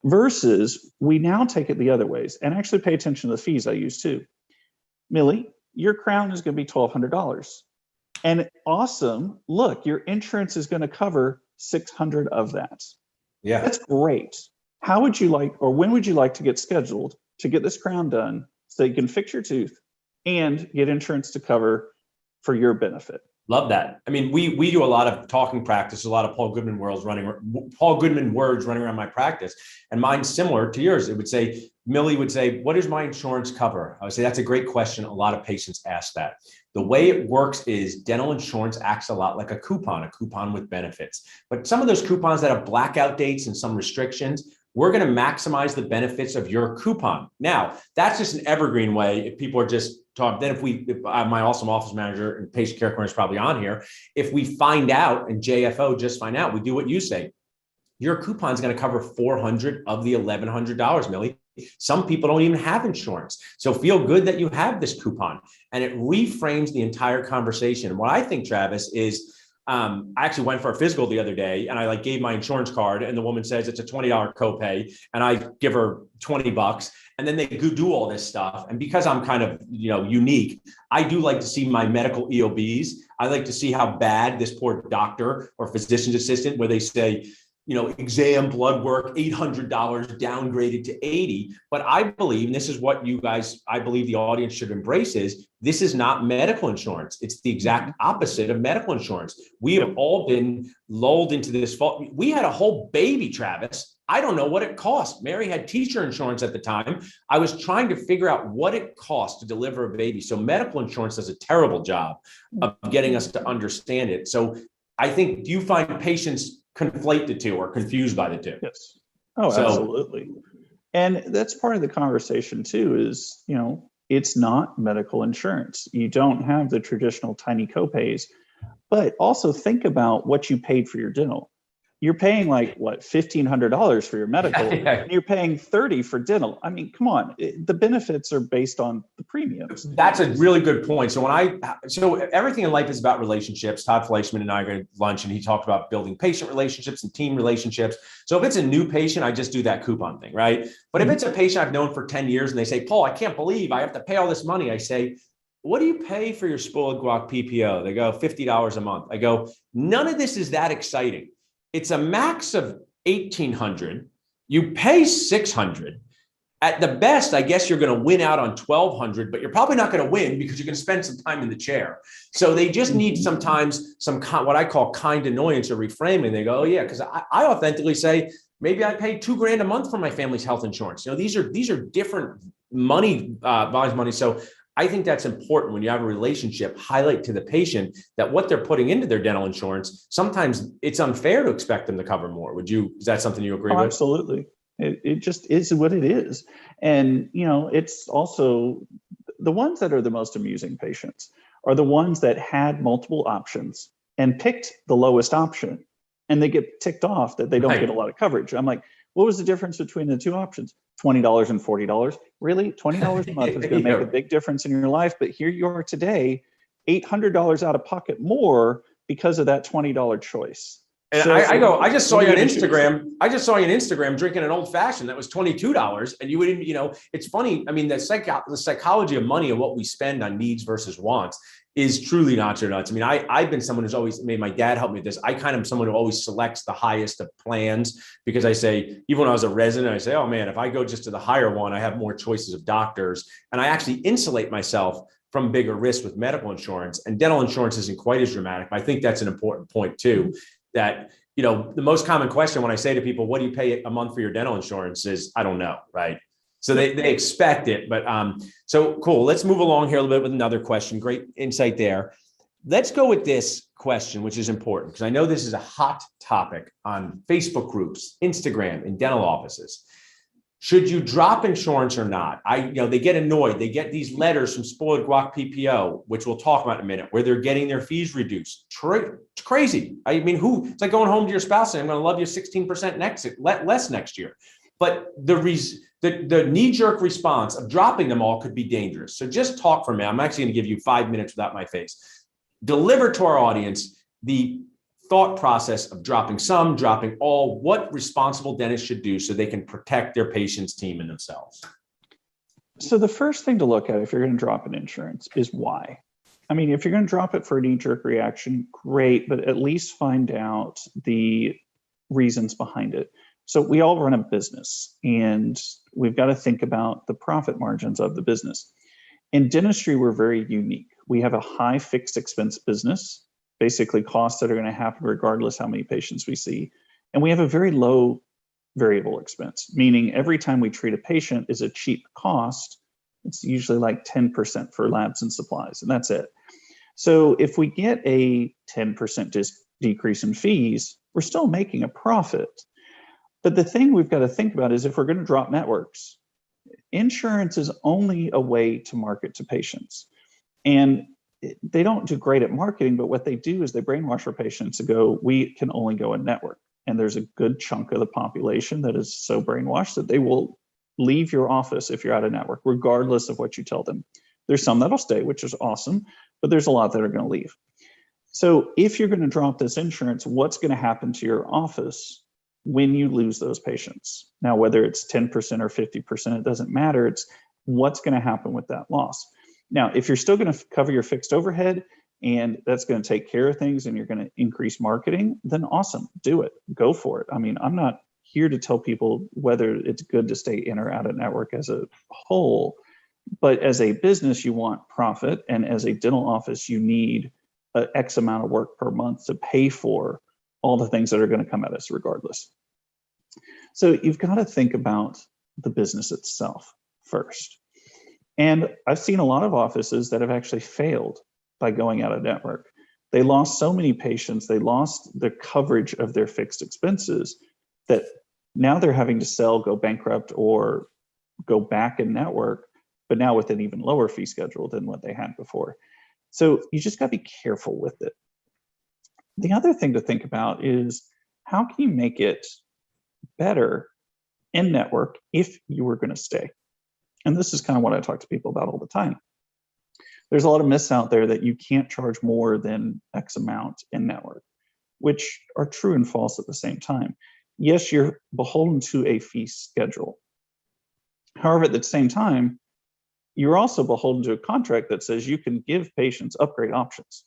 Versus we now take it the other ways and actually pay attention to the fees I use too. Millie, your crown is going to be $1,200. And awesome, look, your insurance is going to cover 600 of that. Yeah. That's great. How would you like, or when would you like to get scheduled to get this crown done so you can fix your tooth and get insurance to cover for your benefit? Love that. I mean, we do a lot of talking practice, a lot of Paul Goodman words running around my practice, and mine's similar to yours. It would say, Millie would say, what does my insurance cover? I would say, that's a great question. A lot of patients ask that. The way it works is dental insurance acts a lot like a coupon with benefits. But some of those coupons that have blackout dates and some restrictions, we're going to maximize the benefits of your coupon. Now, that's just an evergreen way. If people are just talking, then if my awesome office manager and patient care coordinator is probably on here, if we find out and JFO just find out, we do what you say. Your coupon is going to cover 400 of the $1,100, Millie. Some people don't even have insurance. So feel good that you have this coupon, and it reframes the entire conversation. And what I think, Travis, is I actually went for a physical the other day and I gave my insurance card and the woman says it's a $20 copay and I give her $20 and then they do all this stuff. And because I'm kind of, unique, I do like to see my medical EOBs. I like to see how bad this poor doctor or physician's assistant, where they say, exam, blood work, $800 downgraded to $80. But I believe, and this is what I believe the audience should embrace, is this is not medical insurance. It's the exact opposite of medical insurance. We have all been lulled into this fault. We had a whole baby, Travis. I don't know what it cost. Mary had teacher insurance at the time. I was trying to figure out what it cost to deliver a baby. So medical insurance does a terrible job of getting us to understand it. So I think, do you find patients conflate the two or confused by the two? Yes. Oh, absolutely. And that's part of the conversation too, is, it's not medical insurance. You don't have the traditional tiny copays, but also think about what you paid for your dental. You're paying $1,500 for your medical, and you're paying $30 for dental. I mean, come on, the benefits are based on the premiums. That's a really good point. So everything in life is about relationships. Todd Fleischman and I go to lunch, and he talked about building patient relationships and team relationships. So if it's a new patient, I just do that coupon thing, right? But if it's a patient I've known for 10 years and they say, Paul, I can't believe I have to pay all this money. I say, what do you pay for your spoiled guac PPO? They go, $50 a month. I go, none of this is that exciting. It's a max of $1,800. You pay $600. At the best, I guess you're going to win out on $1,200, but you're probably not going to win because you're going to spend some time in the chair. So they just need sometimes what I call kind annoyance or reframing. They go, oh yeah, because I authentically say, maybe I pay $2,000 a month for my family's health insurance. These are different money, volumes of money. So I think that's important when you have a relationship, highlight to the patient that what they're putting into their dental insurance, sometimes it's unfair to expect them to cover more. Is that something you agree with? Absolutely. It just is what it is. And, it's also the ones that are the most amusing patients are the ones that had multiple options and picked the lowest option, and they get ticked off that they don't get a lot of coverage. I'm like, what was the difference between the two options? $20 and $40. Really? $20 a month is going to make a big difference in your life. But here you are today, $800 out of pocket more because of that $20 choice. And so, I just saw you on Instagram. I just saw you on Instagram drinking an old fashioned that was $22. And you wouldn't, it's funny. I mean, the psychology of money and what we spend on needs versus wants is truly nacho nuts. I mean, I've been someone who's always made, my dad help me with this. I kind of am someone who always selects the highest of plans, because I say, even when I was a resident, I say, oh man, if I go just to the higher one, I have more choices of doctors. And I actually insulate myself from bigger risks with medical insurance, and dental insurance isn't quite as dramatic. I think that's an important point too, that, you know, the most common question when I say to people, what do you pay a month for your dental insurance, is, I don't know, right? So they expect it, but so cool. Let's move along here a little bit with another question. Great insight there. Let's go with this question, which is important, because I know this is a hot topic on Facebook groups, Instagram, and dental offices. Should you drop insurance or not? They get annoyed. They get these letters from Spoiled Guac PPO, which we'll talk about in a minute, where they're getting their fees reduced. It's crazy. I mean, it's like going home to your spouse saying, I'm going to love you 16% less next year. But the knee-jerk response of dropping them all could be dangerous. So just talk for me. I'm actually going to give you 5 minutes without my face. Deliver to our audience the thought process of dropping some, dropping all, what responsible dentists should do so they can protect their patients, team, and themselves. So the first thing to look at if you're going to drop an insurance is why. I mean, if you're going to drop it for a knee-jerk reaction, great, but at least find out the reasons behind it. So we all run a business, and we've got to think about the profit margins of the business. In dentistry, we're very unique. We have a high fixed expense business, basically costs that are going to happen regardless how many patients we see. And we have a very low variable expense, meaning every time we treat a patient is a cheap cost. It's usually like 10% for labs and supplies, and that's it. So if we get a 10% decrease in fees, we're still making a profit. But the thing we've got to think about is, if we're going to drop networks, insurance is only a way to market to patients. And they don't do great at marketing, but what they do is they brainwash our patients to go, we can only go in network. And there's a good chunk of the population that is so brainwashed that they will leave your office if you're out of network, regardless of what you tell them. There's some that'll stay, which is awesome, but there's a lot that are going to leave. So if you're going to drop this insurance, what's going to happen to your office when you lose those patients? Now, whether it's 10% or 50%, it doesn't matter. It's what's going to happen with that loss. Now, if you're still going to cover your fixed overhead and that's going to take care of things and you're going to increase marketing, then awesome, do it, go for it. I mean, I'm not here to tell people whether it's good to stay in or out of network as a whole, but as a business, you want profit. And as a dental office, you need X amount of work per month to pay for all the things that are going to come at us regardless. So you've got to think about the business itself first. And I've seen a lot of offices that have actually failed by going out of network. They lost so many patients, they lost the coverage of their fixed expenses, that now they're having to sell, go bankrupt, or go back in network, but now with an even lower fee schedule than what they had before. So you just got to be careful with it. The other thing to think about is, how can you make it better in network if you were going to stay? And this is kind of what I talk to people about all the time. There's a lot of myths out there that you can't charge more than X amount in network, which are true and false at the same time. Yes, you're beholden to a fee schedule. However, at the same time, you're also beholden to a contract that says you can give patients upgrade options.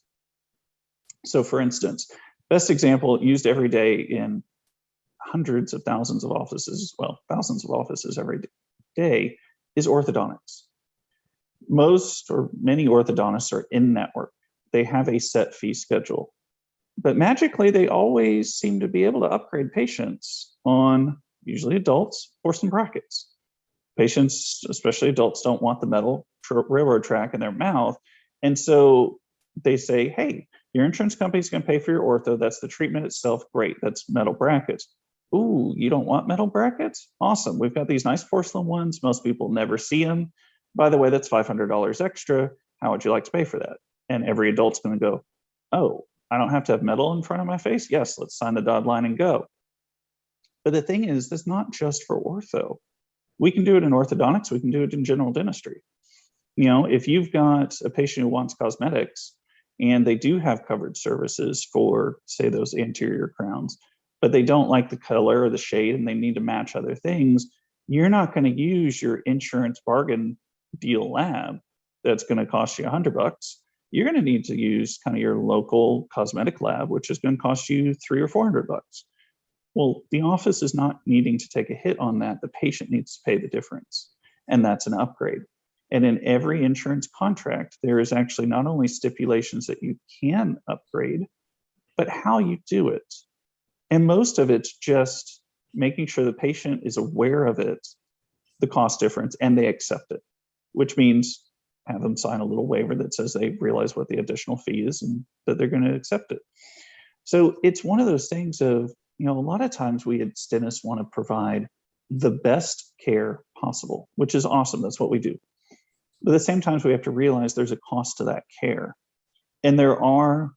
So for instance, best example used every day in hundreds of thousands of offices, well, thousands of offices every day, is orthodontics. Most or many orthodontists are in network. They have a set fee schedule. But magically, they always seem to be able to upgrade patients on, usually adults, for some brackets. Patients, especially adults, don't want the metal railroad track in their mouth. And so they say, hey, your insurance company's going to pay for your ortho. That's the treatment itself. Great. That's metal brackets. Ooh, you don't want metal brackets? Awesome. We've got these nice porcelain ones. Most people never see them. By the way, that's $500 extra. How would you like to pay for that? And every adult's going to go, oh, I don't have to have metal in front of my face? Yes, let's sign the dotted line and go. But the thing is, that's not just for ortho. We can do it in orthodontics. We can do it in general dentistry. You know, if you've got a patient who wants cosmetics and they do have covered services for, say, those anterior crowns, but they don't like the color or the shade and they need to match other things, you're not going to use your insurance bargain deal lab that's going to cost you $100. you're going to need to use kind of your local cosmetic lab, which is going to cost you $300 or $400. Well, the office is not needing to take a hit on that. The patient needs to pay the difference, and that's an upgrade. And in every insurance contract, there is actually not only stipulations that you can upgrade, but how you do it. And most of it's just making sure the patient is aware of it, the cost difference, and they accept it, which means have them sign a little waiver that says they realize what the additional fee is and that they're going to accept it. So it's one of those things of, a lot of times we as dentists want to provide the best care possible, which is awesome. That's what we do. But at the same time, we have to realize there's a cost to that care. And there are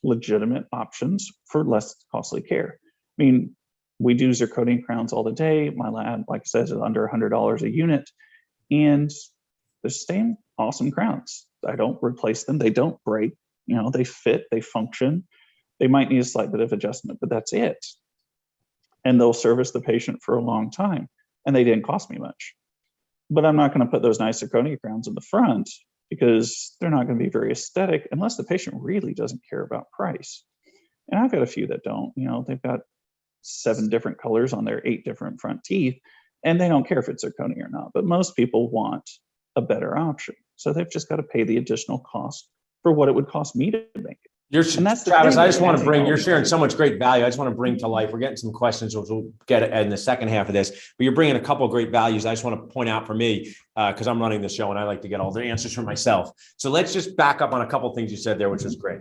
legitimate options for less costly care. I mean, we do zirconia crowns all the day. My lab, like I said, is under $100 a unit. And the same awesome crowns. I don't replace them. They don't break. They fit, they function. They might need a slight bit of adjustment, but that's it. And they'll service the patient for a long time. And they didn't cost me much. But I'm not going to put those nice zirconia crowns in the front because they're not going to be very aesthetic unless the patient really doesn't care about price. And I've got a few that don't. They've got 7 different colors on their 8 different front teeth, and they don't care if it's zirconia or not. But most people want a better option. So they've just got to pay the additional cost for what it would cost me to make it. And that's Travis, I just want to bring, you're sharing so much great value. I just want to bring to life. We're getting some questions, which we'll get in the second half of this, but you're bringing a couple of great values. I just want to point out for me, because I'm running the show and I like to get all the answers for myself. So let's just back up on a couple of things you said there, which is great.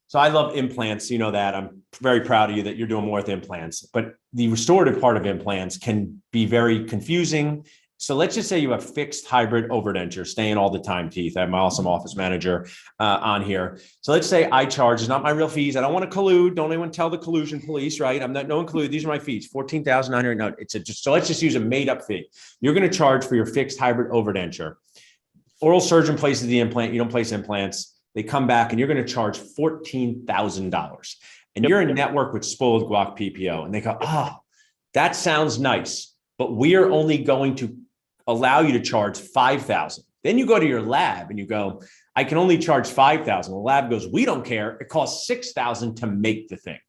So I love implants. You know that. I'm very proud of you that you're doing more with implants, but the restorative part of implants can be very confusing. So let's just say you have fixed hybrid overdenture, staying all the time teeth. I have my awesome office manager on here. So let's say I charge, it's not my real fees. I don't want to collude. Don't anyone tell the collusion police, right? I'm not, no one collude. These are my fees, $14,900. No, so let's just use a made up fee. You're going to charge for your fixed hybrid overdenture. Oral surgeon places the implant. You don't place implants. They come back and you're going to charge $14,000. And you're in network with Spoiled Guac PPO. And they go, that sounds nice, but we are only going to allow you to charge $5,000. Then you go to your lab and you go, I can only charge $5,000. The lab goes, we don't care. It costs $6,000 to make the thing.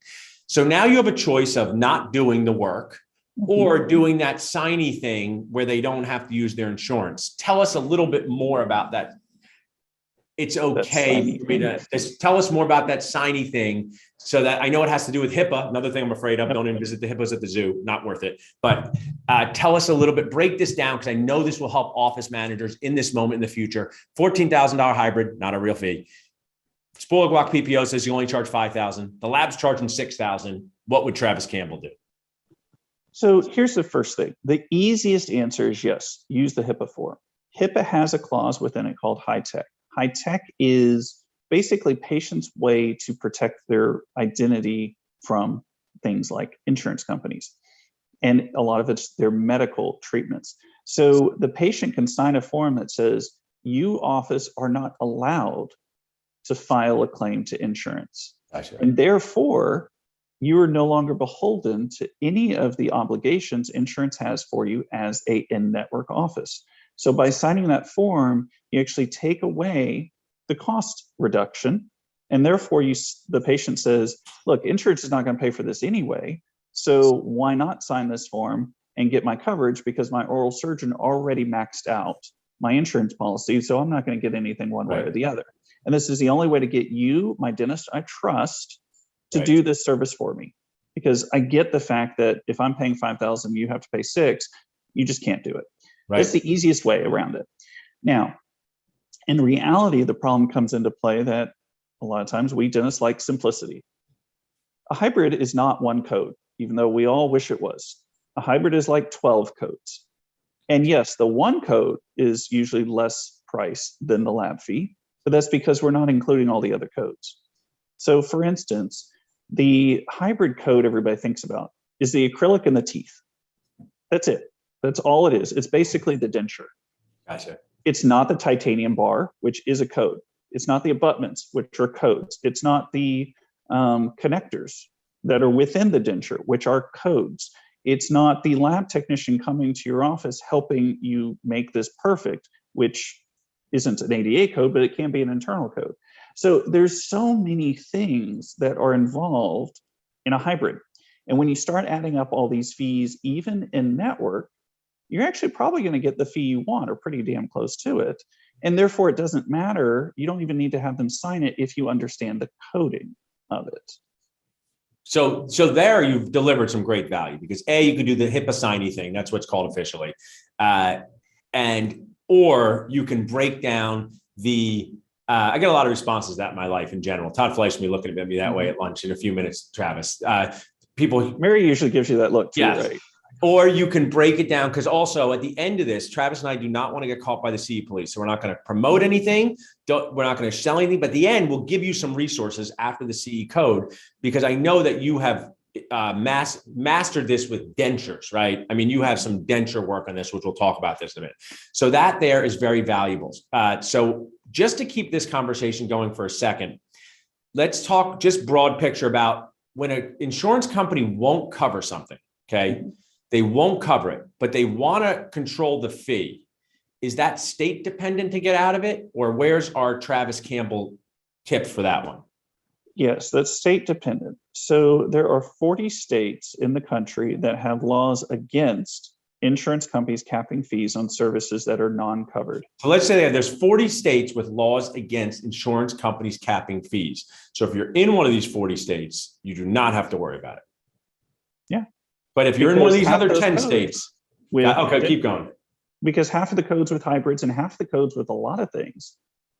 So now you have a choice of not doing the work or doing that signy thing where they don't have to use their insurance. Tell us a little bit more about that. It's okay for me to tell us more about that signy thing so that I know it has to do with HIPAA. Another thing I'm afraid of, don't even visit the HIPAAs at the zoo, not worth it. But tell us a little bit, break this down because I know this will help office managers in this moment in the future. $14,000 hybrid, not a real fee. Spoiled Guac PPO says you only charge $5,000. The lab's charging $6,000. What would Travis Campbell do? So here's the first thing. The easiest answer is yes, use the HIPAA form. HIPAA has a clause within it called high tech. High tech is basically patients' way to protect their identity from things like insurance companies. And a lot of it's their medical treatments. So the patient can sign a form that says, you office are not allowed to file a claim to insurance. Gotcha. And therefore, you are no longer beholden to any of the obligations insurance has for you as a in-network office. So by signing that form, you actually take away the cost reduction. And therefore, the patient says, look, insurance is not going to pay for this anyway. So why not sign this form and get my coverage because my oral surgeon already maxed out my insurance policy. So I'm not going to get anything one way or the other. And this is the only way to get you, my dentist I trust, to do this service for me. Because I get the fact that if I'm paying $5,000, you have to pay $6,000, you just can't do it. Right. That's the easiest way around it. Now, in reality, the problem comes into play that a lot of times we dentists like simplicity. A hybrid is not one code, even though we all wish it was. A hybrid is like 12 codes. And yes, the one code is usually less price than the lab fee, but that's because we're not including all the other codes. So for instance, the hybrid code everybody thinks about is the acrylic in the teeth. That's it. That's all it is. It's basically the denture. Gotcha. It's not the titanium bar, which is a code. It's not the abutments, which are codes. It's not the connectors that are within the denture, which are codes. It's not the lab technician coming to your office helping you make this perfect, which isn't an ADA code, but it can be an internal code. So there's so many things that are involved in a hybrid. And when you start adding up all these fees, even in network, you're actually probably going to get the fee you want or pretty damn close to it. And therefore, it doesn't matter. You don't even need to have them sign it if you understand the coding of it. So there you've delivered some great value because you could do the HIPAA signey thing. That's what's called officially. Or you can break down I get a lot of responses to that in my life in general. Todd Fleisch will be looking at me that way at lunch in a few minutes, Travis. Mary usually gives you that look too, yes. Right? Or you can break it down because also at the end of this, Travis and I do not want to get caught by the CE police. So we're not going to promote anything. We're not going to sell anything. But at the end, we'll give you some resources after the CE code because I know that you have mastered this with dentures, right? I mean, you have some denture work on this, which we'll talk about this in a minute. So that there is very valuable. So just to keep this conversation going for a second, let's talk just broad picture about when an insurance company won't cover something, okay? They won't cover it, but they want to control the fee. Is that state dependent to get out of it? Or where's our Travis Campbell tips for that one? Yes, that's state dependent. So there are 40 states in the country that have laws against insurance companies capping fees on services that are non-covered. So let's say that there's 40 states with laws against insurance companies capping fees. So if you're in one of these 40 states, you do not have to worry about it. Yeah. But if you're in one of these other 10 states, okay, keep going. Because half of the codes with hybrids and half the codes with a lot of things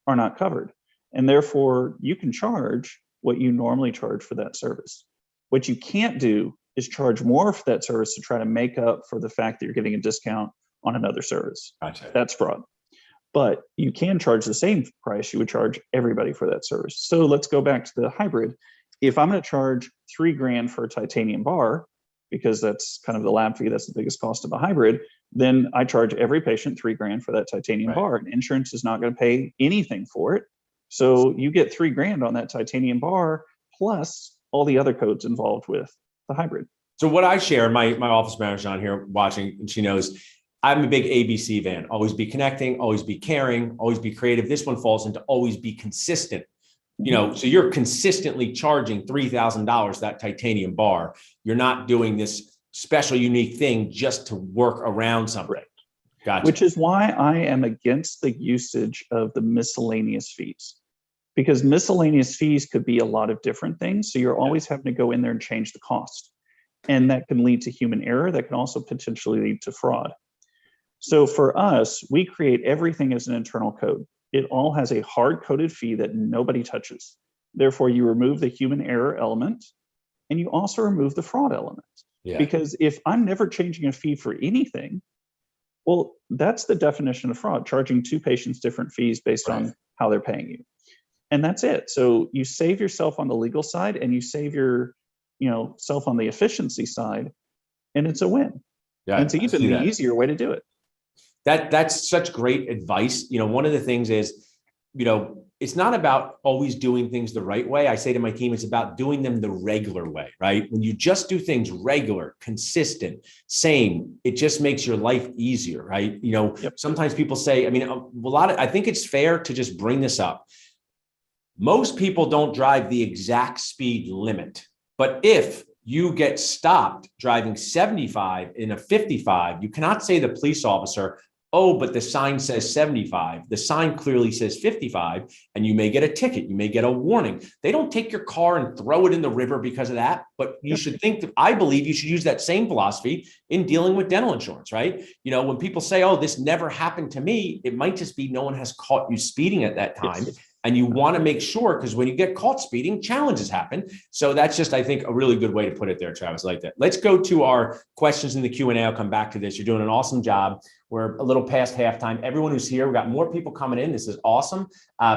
are not covered. And therefore, you can charge what you normally charge for that service. What you can't do is charge more for that service to try to make up for the fact that you're getting a discount on another service. Gotcha. That's fraud. But you can charge the same price you would charge everybody for that service. So let's go back to the hybrid. If I'm going to charge $3,000 for a titanium bar, because that's kind of the lab fee, that's the biggest cost of a hybrid, then I charge every patient $3,000 for that titanium bar. And insurance is not going to pay anything for it. So you get $3,000 on that titanium bar, plus all the other codes involved with the hybrid. So what I share, my office manager on here watching, and she knows I'm a big ABC fan. Always be connecting, always be caring, always be creative. This one falls into always be consistent. So you're consistently charging $3,000 that titanium bar. You're not doing this special, unique thing just to work around something. Right. Gotcha. Which is why I am against the usage of the miscellaneous fees, because miscellaneous fees could be a lot of different things. So you're always having to go in there and change the cost. And that can lead to human error. That can also potentially lead to fraud. So for us, we create everything as an internal code. It all has a hard-coded fee that nobody touches. Therefore, you remove the human error element, and you also remove the fraud element. Yeah. Because if I'm never changing a fee for anything, well, that's the definition of fraud, charging two patients different fees based on how they're paying you. And that's it. So you save yourself on the legal side, and you save your self on the efficiency side, and it's a win. Yeah, and it's even the easier way to do it. That's such great advice. One of the things is, it's not about always doing things the right way. I say to my team, it's about doing them the regular way, right? When you just do things regular, consistent, same, it just makes your life easier, right? Sometimes people say, I think it's fair to just bring this up. Most people don't drive the exact speed limit, but if you get stopped driving 75 in a 55, you cannot say to the police officer, oh, but the sign says 75. The sign clearly says 55, and you may get a ticket. You may get a warning. They don't take your car and throw it in the river because of that, but you should I believe you should use that same philosophy in dealing with dental insurance, right? When people say, oh, this never happened to me, it might just be no one has caught you speeding at that time. Yes. And you want to make sure, because when you get caught speeding, challenges happen. So that's just, I think, a really good way to put it there, Travis. I like that. Let's go to our questions in the Q&A. I'll come back to this. You're doing an awesome job. We're a little past halftime. Everyone who's here, we've got more people coming in. This is awesome.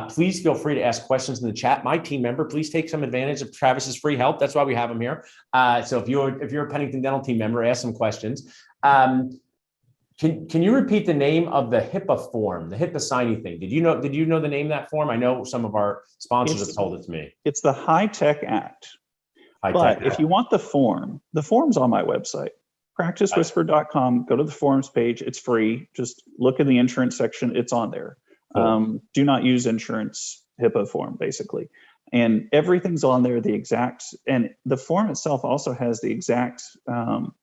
Please feel free to ask questions in the chat. My team member, please take some advantage of Travis's free help. That's why we have him here. So if you're a Pennington Dental team member, ask some questions. Can you repeat the name of the HIPAA form, the HIPAA signing thing? Did you know the name of that form? I know some of our sponsors have told it to me. It's the High-Tech Act. If you want the form's on my website, practicewhisper.com. Go to the forms page. It's free. Just look in the insurance section. It's on there. Cool. Do not use insurance HIPAA form, basically. And everything's on there, the exact, and the form itself also has the exact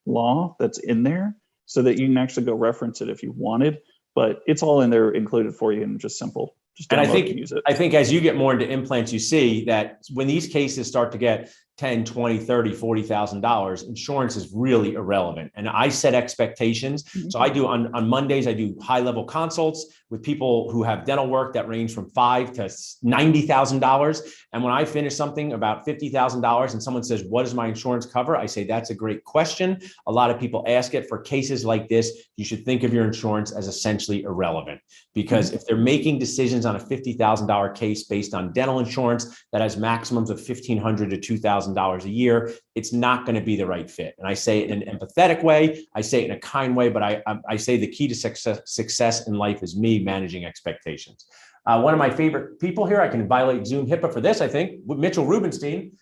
law that's in there so that you can actually go reference it if you wanted, but it's all in there included for you and just simple. Just And download and use it. I think as you get more into implants, you see that when these cases start to get 10, 20, 30, $40,000, insurance is really irrelevant. And I set expectations. So I do on Mondays, I do high level consults with people who have dental work that range from $5,000 to $90,000. And when I finish something about $50,000 and someone says, what does my insurance cover? I say, that's a great question. A lot of people ask it. For cases like this, you should think of your insurance as essentially irrelevant, because if they're making decisions on a $50,000 case based on dental insurance that has maximums of $1,500 to $2,000 a year, it's not going to be the right fit. And I say it in an empathetic way. I say it in a kind way, but I say the key to success in life is me managing expectations. One of my favorite people here, I can violate Zoom HIPAA for this, I think, Mitchell Rubenstein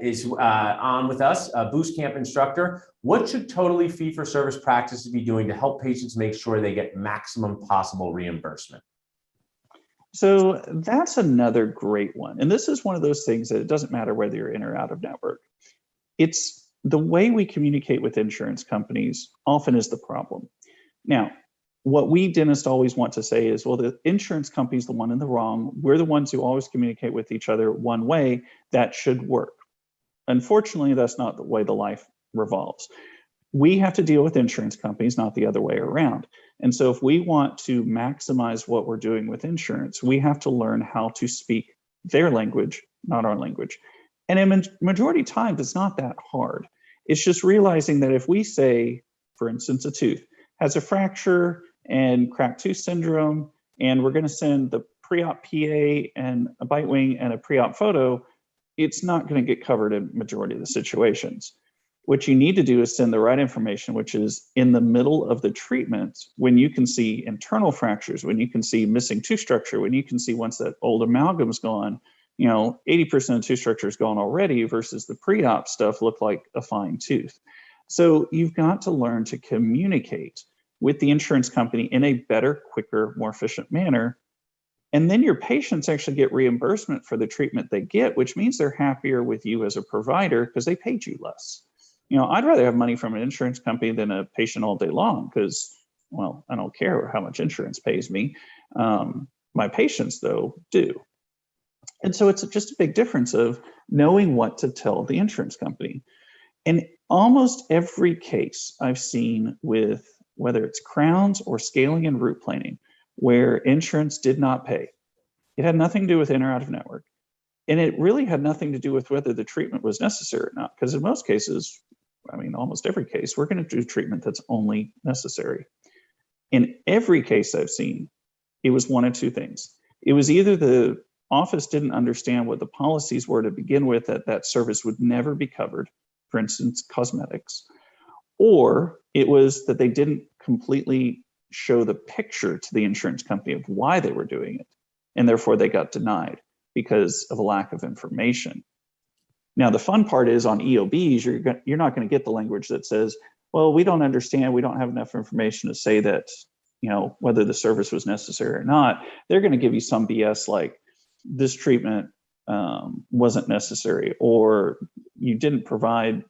is on with us, a Boost Camp instructor. What should totally fee-for-service practices be doing to help patients make sure they get maximum possible reimbursement? So that's another great one. And this is one of those things that it doesn't matter whether you're in or out of network. It's the way we communicate with insurance companies often is the problem. Now, what we dentists always want to say is, well, the insurance company's the one in the wrong. We're the ones who always communicate with each other one way. That should work. Unfortunately, that's not the way the life revolves. We have to deal with insurance companies, not the other way around. And so if we want to maximize what we're doing with insurance, we have to learn how to speak their language, not our language. And in majority of times, it's not that hard. It's just realizing that if we say, for instance, a tooth has a fracture and cracked tooth syndrome, and we're going to send the pre-op PA and a bite wing and a pre-op photo, it's not going to get covered in majority of the situations. What you need to do is send the right information, which is in the middle of the treatment, when you can see internal fractures, when you can see missing tooth structure, when you can see once that old amalgam's gone, 80% of tooth structure is gone already versus the pre-op stuff looked like a fine tooth. So you've got to learn to communicate with the insurance company in a better, quicker, more efficient manner. And then your patients actually get reimbursement for the treatment they get, which means they're happier with you as a provider because they paid you less. I'd rather have money from an insurance company than a patient all day long because, well, I don't care how much insurance pays me. My patients, though, do. And so it's just a big difference of knowing what to tell the insurance company. And almost every case I've seen with whether it's crowns or scaling and root planing, where insurance did not pay, it had nothing to do with in or out of network. And it really had nothing to do with whether the treatment was necessary or not, because in most cases, almost every case, we're going to do treatment that's only necessary. In every case I've seen, it was one of two things. It was either the office didn't understand what the policies were to begin with, that service would never be covered, for instance, cosmetics, or it was that they didn't completely show the picture to the insurance company of why they were doing it, and therefore they got denied because of a lack of information. Now, the fun part is on EOBs, you're not going to get the language that says, well, we don't understand, we don't have enough information to say that, whether the service was necessary or not. They're going to give you some BS like this treatment wasn't necessary, or you didn't provide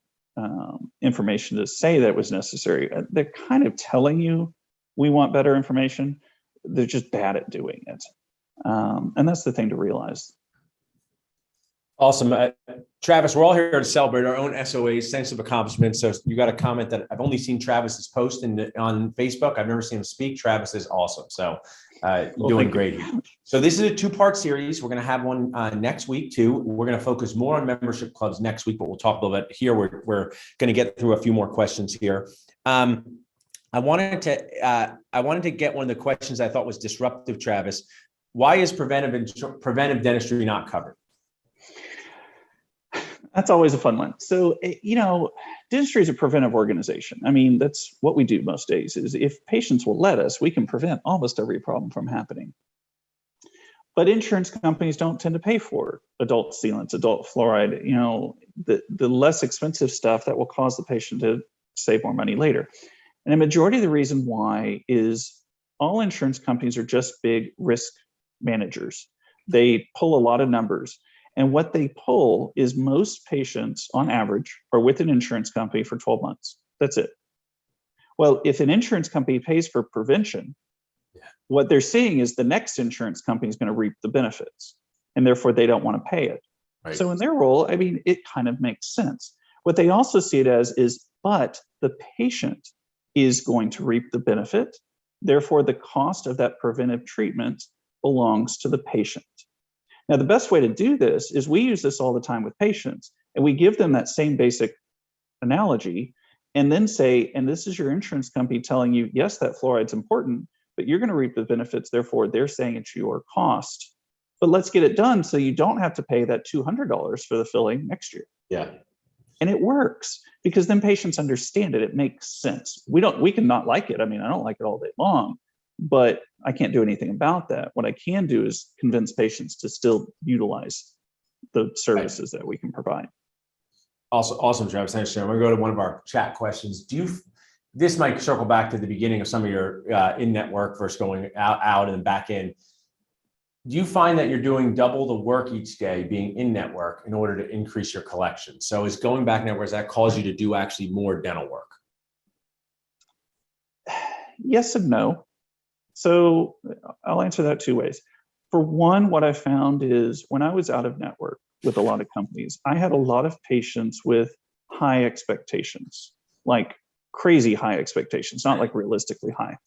information to say that it was necessary. They're kind of telling you we want better information. They're just bad at doing it. And that's the thing to realize. Awesome. Travis, we're all here to celebrate our own SOAs, sense of accomplishment. So you got a comment that I've only seen Travis's post on Facebook. I've never seen him speak. Travis is awesome. So doing great. So this is a two-part series. We're going to have one next week too. We're going to focus more on membership clubs next week, but we'll talk a little bit here. We're going to get through a few more questions here. I wanted to get one of the questions I thought was disruptive, Travis. Why is preventive dentistry not covered? That's always a fun one. So, dentistry is a preventive organization. That's what we do most days is if patients will let us, we can prevent almost every problem from happening. But insurance companies don't tend to pay for adult sealants, adult fluoride, the less expensive stuff that will cause the patient to save more money later. And a majority of the reason why is all insurance companies are just big risk managers. They pull a lot of numbers. And what they pull is most patients on average are with an insurance company for 12 months. That's it. Well, if an insurance company pays for prevention, what they're seeing is the next insurance company is going to reap the benefits, and therefore they don't want to pay it. Right. So in their role, I mean, it kind of makes sense. What they also see it as is, but the patient is going to reap the benefit. Therefore, the cost of that preventive treatment belongs to the patient. Now, the best way to do this is we use this all the time with patients, and we give them that same basic analogy and then say, and this is your insurance company telling you, yes, that fluoride's important, but you're going to reap the benefits. Therefore, they're saying it's your cost. But let's get it done so you don't have to pay that $200 for the filling next year. Yeah. And it works because then patients understand it. It makes sense. We can not like it. I mean, I don't like it all day long, but I can't do anything about that. What I can do is convince patients to still utilize the services that we can provide. Awesome, Travis. Thanks, Sharon. We're going to go to one of our chat questions. This might circle back to the beginning of some of your in-network versus going out and back in. Do you find that you're doing double the work each day being in network in order to increase your collection? So is going back network, does that cause you to do actually more dental work? Yes and no. So I'll answer that two ways. For one, what I found is when I was out of network with a lot of companies, I had a lot of patients with high expectations, like crazy high expectations, not like realistically high.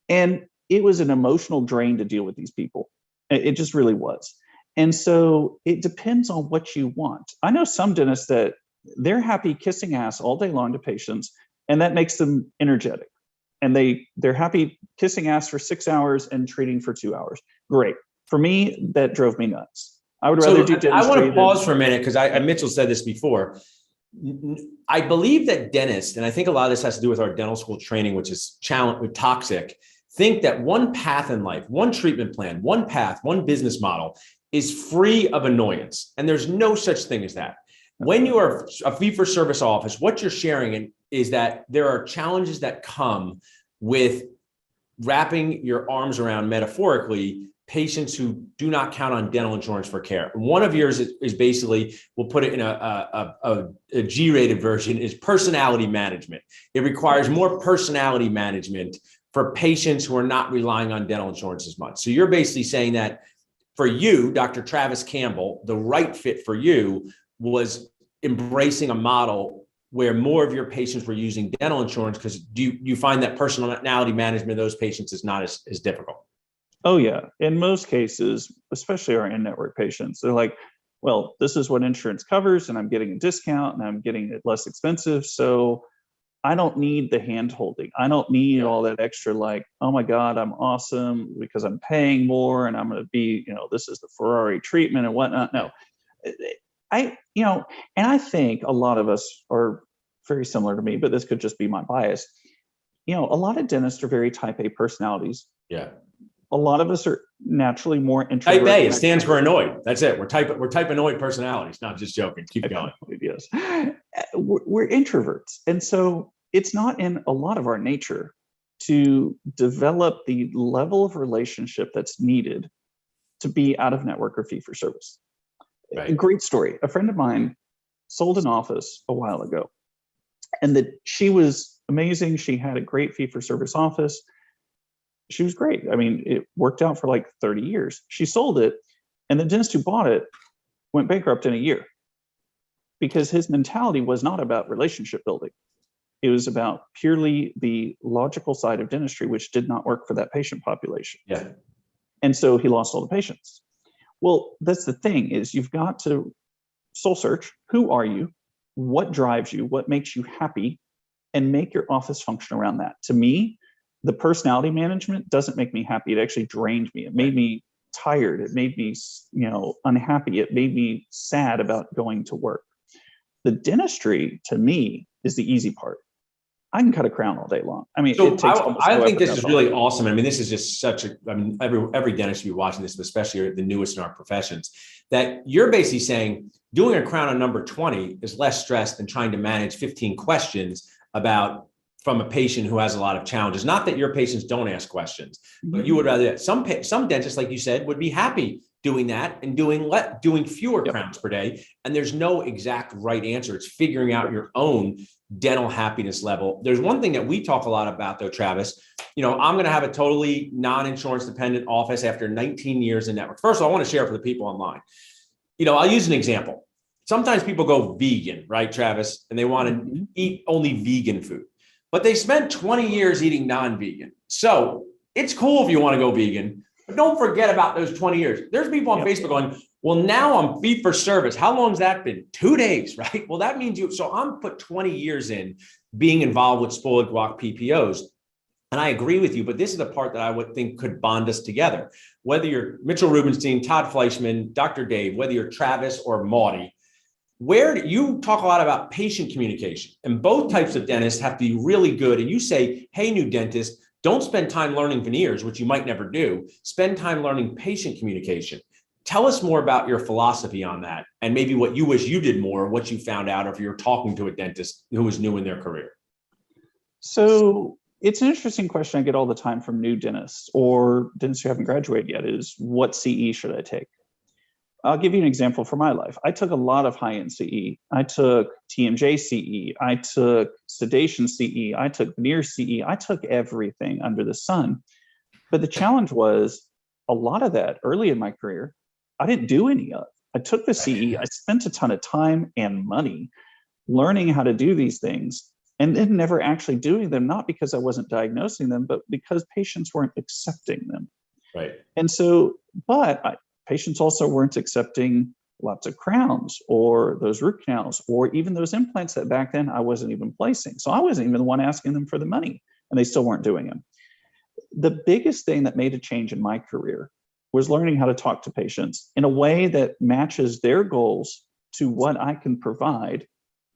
And it was an emotional drain to deal with these people. It just really was. And so it depends on what you want. I know some dentists that they're happy kissing ass all day long to patients, and that makes them energetic. And they're happy kissing ass for 6 hours and treating for 2 hours. Great. For me, that drove me nuts. I would rather do dentistry. I want to pause for a minute because Mitchell said this before. I believe that dentists, and I think a lot of this has to do with our dental school training, which is toxic, think that one path in life, one treatment plan, one path, one business model is free of annoyance. And there's no such thing as that. When you are a fee-for-service office, what you're sharing is that there are challenges that come with wrapping your arms around, metaphorically, patients who do not count on dental insurance for care. One of yours is basically, we'll put it in a G-rated version, is personality management. It requires more personality management for patients who are not relying on dental insurance as much. So you're basically saying that for you, Dr. Travis Campbell, the right fit for you was embracing a model where more of your patients were using dental insurance, because you find that personality management of those patients is not as difficult? Oh, yeah. In most cases, especially our in-network patients, they're like, well, this is what insurance covers, and I'm getting a discount, and I'm getting it less expensive. So I don't need the hand holding. I don't need all that extra, like, oh my God, I'm awesome because I'm paying more and I'm going to be, this is the Ferrari treatment and whatnot. No, and I think a lot of us are very similar to me, but this could just be my bias. A lot of dentists are very type A personalities. Yeah. A lot of us are naturally more introverted. Type A, it stands for annoyed. That's it. We're type annoyed personalities. Not just joking. Keep going. Yes. We're introverts. And so it's not in a lot of our nature to develop the level of relationship that's needed to be out of network or fee for service. Right. A great story. A friend of mine sold an office a while ago, and she was amazing. She had a great fee for service office. She was great. I mean, it worked out for like 30 years. She sold it, and the dentist who bought it went bankrupt in a year because his mentality was not about relationship building. It was about purely the logical side of dentistry, which did not work for that patient population. Yeah. And so he lost all the patients. Well, that's the thing, is you've got to soul search. Who are you? What drives you? What makes you happy? And make your office function around that. To me, the personality management doesn't make me happy. It actually drained me. It made me tired. It made me, unhappy. It made me sad about going to work. The dentistry, to me, is the easy part. I can cut a crown all day long. I mean, so it takes I think this is really awesome. I mean, this is just every dentist should be watching this, especially the newest in our professions, that you're basically saying doing a crown on number 20 is less stress than trying to manage 15 questions about from a patient who has a lot of challenges. Not that your patients don't ask questions, but you would rather that. Some dentists, like you said, would be happy doing that and doing fewer crowns per day. And there's no exact right answer. It's figuring out your own dental happiness level. There's one thing that we talk a lot about though, Travis. I'm going to have a totally non-insurance dependent office after 19 years in network. First of all, I want to share for the people online. I'll use an example. Sometimes people go vegan, right, Travis? And they want to eat only vegan food, but they spent 20 years eating non-vegan. So it's cool if you want to go vegan, but don't forget about those 20 years. There's people on Facebook going, well, now I'm fee for service. How long has that been? 2 days, right? Well, that means so I'm put 20 years in being involved with spoiled guac PPOs. And I agree with you, but this is the part that I would think could bond us together. Whether you're Mitchell Rubenstein, Todd Fleischman, Dr. Dave, whether you're Travis or Maudie, where you talk a lot about patient communication, and both types of dentists have to be really good. And you say, hey, new dentist, don't spend time learning veneers, which you might never do. Spend time learning patient communication. Tell us more about your philosophy on that, and maybe what you wish you did more, what you found out if you're talking to a dentist who is new in their career. So it's an interesting question I get all the time from new dentists or dentists who haven't graduated yet is, what CE should I take? I'll give you an example from my life. I took a lot of high-end CE. I took TMJ CE. I took sedation CE. I took veneer CE. I took everything under the sun. But the challenge was a lot of that early in my career, I didn't do any of. I took the CE. I spent a ton of time and money learning how to do these things and then never actually doing them, not because I wasn't diagnosing them, but because patients weren't accepting them. Right. And so, patients also weren't accepting lots of crowns or those root canals or even those implants that back then I wasn't even placing. So I wasn't even the one asking them for the money, and they still weren't doing them. The biggest thing that made a change in my career was learning how to talk to patients in a way that matches their goals to what I can provide,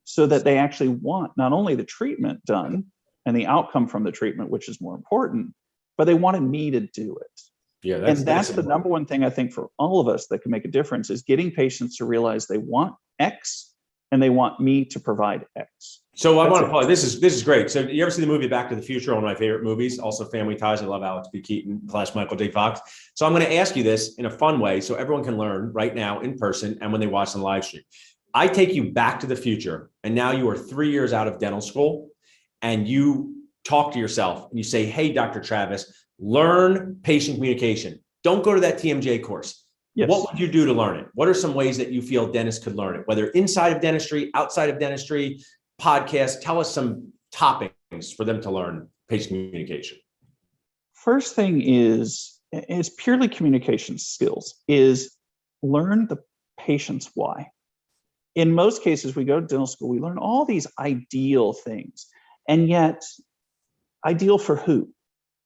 so that they actually want not only the treatment done and the outcome from the treatment, which is more important, but they wanted me to do it. Yeah, that's the number one thing I think for all of us that can make a difference is getting patients to realize they want X and they want me to provide X. So I want to pause. This is great. So you ever see the movie Back to the Future? One of my favorite movies, also Family Ties. I love Alex B. Keaton / Michael J. Fox. So I'm going to ask you this in a fun way so everyone can learn right now in person and when they watch the live stream. I take you back to the future, and now you are 3 years out of dental school, and you talk to yourself and you say, hey, Dr. Travis, learn patient communication. Don't go to that TMJ course. Yes. What would you do to learn it? What are some ways that you feel dentists could learn it? Whether inside of dentistry, outside of dentistry, podcast, tell us some topics for them to learn patient communication. First thing is purely communication skills, is learn the patient's why. In most cases, we go to dental school, we learn all these ideal things, and yet ideal for who?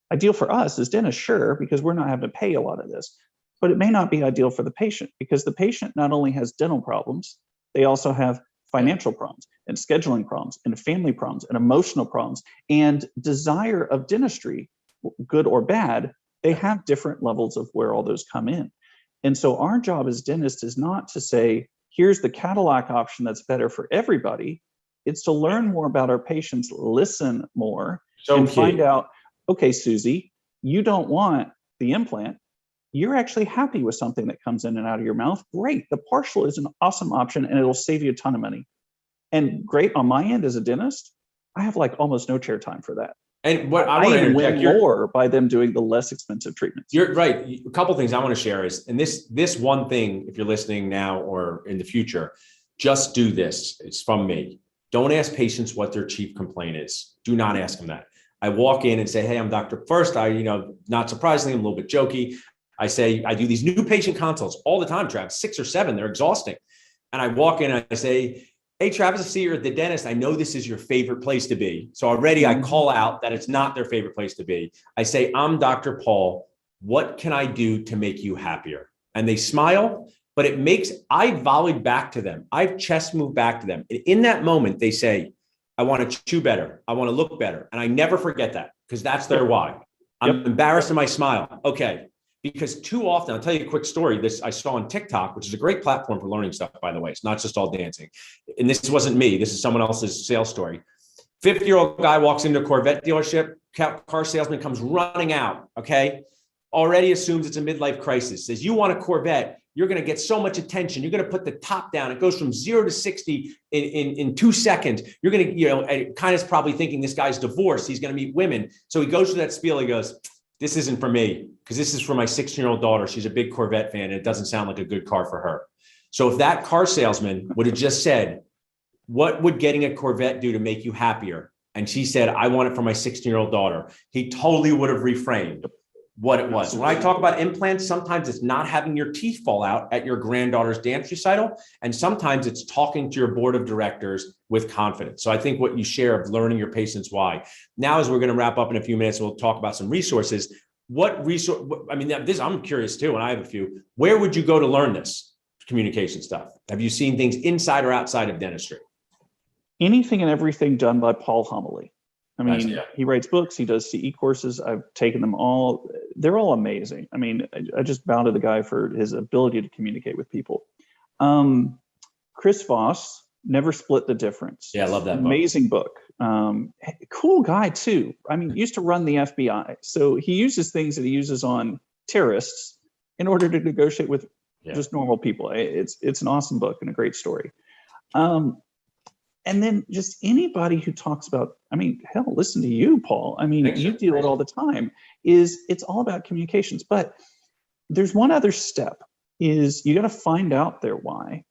Ideal for us as dentists, sure, because we're not having to pay a lot of this, but it may not be ideal for the patient, because the patient not only has dental problems, they also have financial problems and scheduling problems and family problems and emotional problems and desire of dentistry, good or bad. They have different levels of where all those come in. And so our job as dentists is not to say, here's the Cadillac option that's better for everybody. It's to learn more about our patients, listen more, and find out, okay, Susie, you don't want the implant. You're actually happy with something that comes in and out of your mouth. Great. The partial is an awesome option, and it'll save you a ton of money. And great, on my end as a dentist, I have like almost no chair time for that. And what I want want to to win more by them doing the less expensive treatments. You're right. A couple of things I want to share is, and this one thing, if you're listening now or in the future, just do this. It's from me. Don't ask patients what their chief complaint is. Do not ask them that. I walk in and say, hey, I'm Dr. First. Not surprisingly, I'm a little bit jokey. I say, I do these new patient consults all the time, Travis, 6 or 7, they're exhausting. And I walk in and I say, hey, Travis, I see you're at the dentist. I know this is your favorite place to be. So already I call out that it's not their favorite place to be. I say, I'm Dr. Paul. What can I do to make you happier? And they smile, but I volleyed back to them. I've chest moved back to them. And in that moment, they say, I want to chew better. I want to look better. And I never forget that, because that's their why. I'm embarrassed and I smile. Okay. Because too often, I'll tell you a quick story. This I saw on TikTok, which is a great platform for learning stuff, by the way. It's not just all dancing. And this wasn't me. This is someone else's sales story. 50-year-old guy walks into a Corvette dealership, car salesman comes running out, okay? Already assumes it's a midlife crisis, says, you want a Corvette, you're going to get so much attention. You're going to put the top down. It goes from 0 to 60 in 2 seconds. You're going to, kind of probably thinking this guy's divorced. He's going to meet women. So he goes through that spiel. He goes, this isn't for me because this is for my 16-year-old daughter. She's a big Corvette fan and it doesn't sound like a good car for her. So if that car salesman would have just said, what would getting a Corvette do to make you happier? And she said, I want it for my 16-year-old daughter. He totally would have reframed what it was. When I talk about implants, sometimes it's not having your teeth fall out at your granddaughter's dance recital. And sometimes it's talking to your board of directors with confidence. So I think what you share of learning your patients why. Now, as we're going to wrap up in a few minutes, we'll talk about some resources. What resource, I mean, this, I'm curious too, and I have a few. Where would you go to learn this communication stuff? Have you seen things inside or outside of dentistry? Anything and everything done by Paul Homily. I mean, Nice, yeah. He writes books, he does CE courses. I've taken them all. They're all amazing. I mean, I just bow to the guy for his ability to communicate with people. Chris Voss, Never Split the Difference. Yeah, I love that book. Amazing book. Cool guy too. I mean, used to run the FBI. So he uses things that he uses on terrorists in order to negotiate with just normal people. It's an awesome book and a great story. And then just anybody who talks about, I mean, hell, listen to you, Paul. I mean, you deal with it all the time. It's all about communications. But there's one other step is you got to find out their why.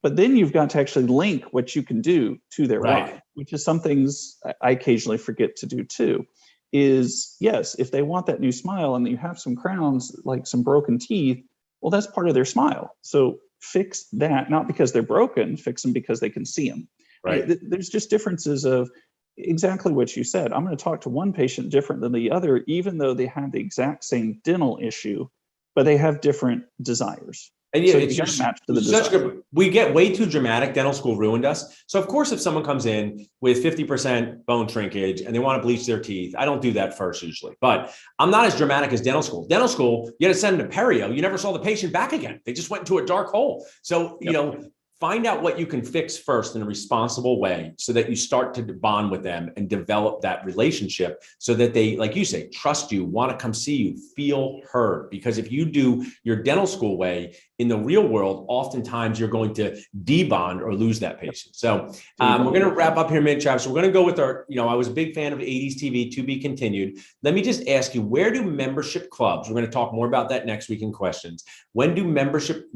But then you've got to actually link what you can do to their why, which is some things I occasionally forget to do too. Is yes, if they want that new smile and you have some crowns, like some broken teeth, well, that's part of their smile. So fix that, not because they're broken, fix them because they can see them. Right. There's just differences of exactly what you said. I'm going to talk to one patient different than the other, even though they have the exact same dental issue, but they have different desires. And yeah, so it's just match to the such desire. good. We get way too dramatic. Dental school ruined us. So of course, if someone comes in with 50% bone shrinkage and they want to bleach their teeth, I don't do that first usually. But I'm not as dramatic as dental school. Dental school, you had to send them to perio. You never saw the patient back again. They just went into a dark hole. So you know, find out what you can fix first in a responsible way so that you start to bond with them and develop that relationship so that they, like you say, trust you, want to come see you, feel heard. Because if you do your dental school way, in the real world, oftentimes you're going to debond or lose that patient. So we're going to wrap up here, Travis. So we're going to go with our, I was a big fan of 80s TV, to be continued. Let me just ask you, where do membership clubs, we're going to talk more about that next week in questions. Where do membership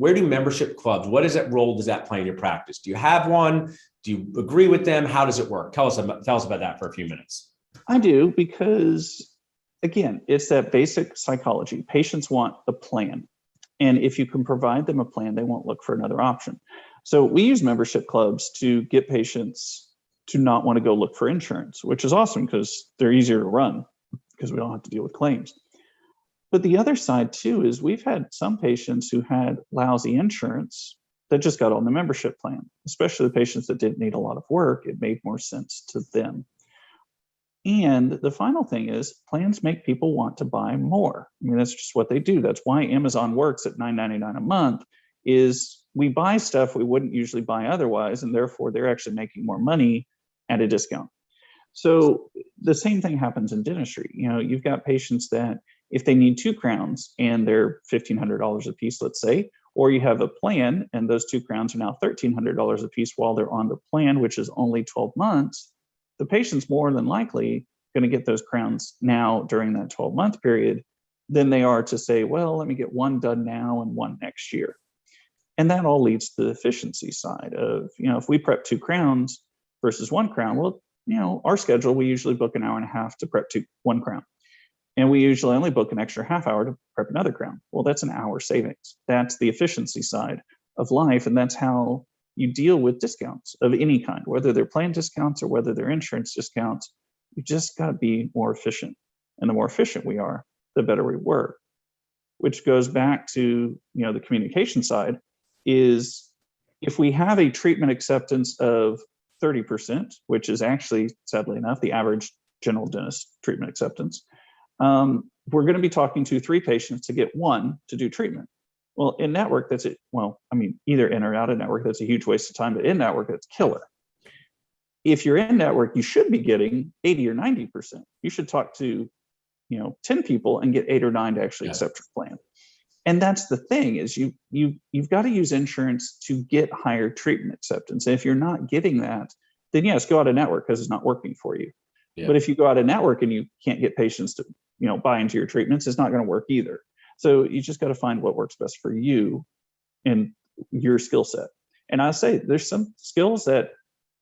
clubs, role does that play in your practice? Do you have one? Do you agree with them? How does it work? Tell us about that for a few minutes. I do, because again, it's that basic psychology. Patients want a plan. And if you can provide them a plan, they won't look for another option. So we use membership clubs to get patients to not want to go look for insurance, which is awesome because they're easier to run because we don't have to deal with claims. But the other side too is we've had some patients who had lousy insurance that just got on the membership plan, especially the patients that didn't need a lot of work. It made more sense to them. And the final thing is plans make people want to buy more. I mean, that's just what they do. That's why Amazon works at $9.99 a month, is we buy stuff we wouldn't usually buy otherwise, and therefore they're actually making more money at a discount. So the same thing happens in dentistry. You've got patients that if they need 2 crowns and they're $1,500 a piece, let's say, or you have a plan and those 2 crowns are now $1,300 a piece while they're on the plan, which is only 12 months, the patient's more than likely going to get those crowns now during that 12-month period than they are to say, well, let me get one done now and one next year. And that all leads to the efficiency side of, if we prep 2 crowns versus 1 crown, well, our schedule, we usually book an hour and a half to prep 1 crown. And we usually only book an extra half hour to prep another crown. Well, that's an hour savings. That's the efficiency side of life. And that's how you deal with discounts of any kind, whether they're plan discounts or whether they're insurance discounts. You just got to be more efficient. And the more efficient we are, the better we work, which goes back to, the communication side is if we have a treatment acceptance of 30%, which is actually, sadly enough, the average general dentist treatment acceptance, we're going to be talking to 3 patients to get 1 to do treatment. Well, in network, that's it. Well, I mean, either in or out of network, that's a huge waste of time, but in network, that's killer. if you're in network, you should be getting 80 or 90%. You should talk to, 10 people and get 8 or 9 to actually accept your plan. And that's the thing, is you've got to use insurance to get higher treatment acceptance. And if you're not getting that, then yes, go out of network because it's not working for you. Yeah. But if you go out of network and you can't get patients to, buy into your treatments, it's not going to work either. So you just got to find what works best for you and your skill set. And I say there's some skills that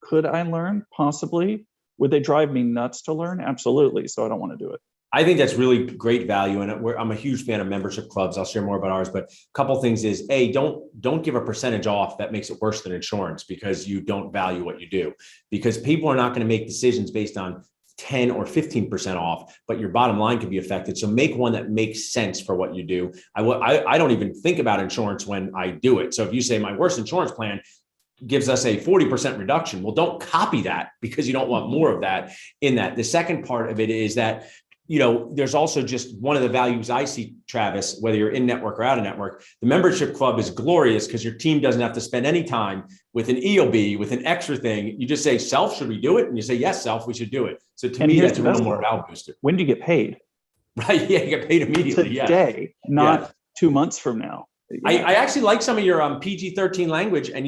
could I learn? Possibly. Would they drive me nuts to learn? Absolutely. So I don't want to do it. I think that's really great value. And I'm a huge fan of membership clubs. I'll share more about ours, but a couple of things is, A, don't give a percentage off that makes it worse than insurance because you don't value what you do, because people are not going to make decisions based on 10 or 15% off, but your bottom line can be affected. So make one that makes sense for what you do. I don't even think about insurance when I do it. So if you say my worst insurance plan gives us a 40% reduction, well, don't copy that because you don't want more of that in that. The second part of it is that, there's also just one of the values I see, Travis, whether you're in network or out of network, the membership club is glorious because your team doesn't have to spend any time with an EOB, with an extra thing. You just say, Self, should we do it? And you say, yes, Self, we should do it. So to me, that's a real morale booster. When do you get paid? Right. Yeah. You get paid immediately. Today, not 2 months from now. I actually like some of your PG-13 language, and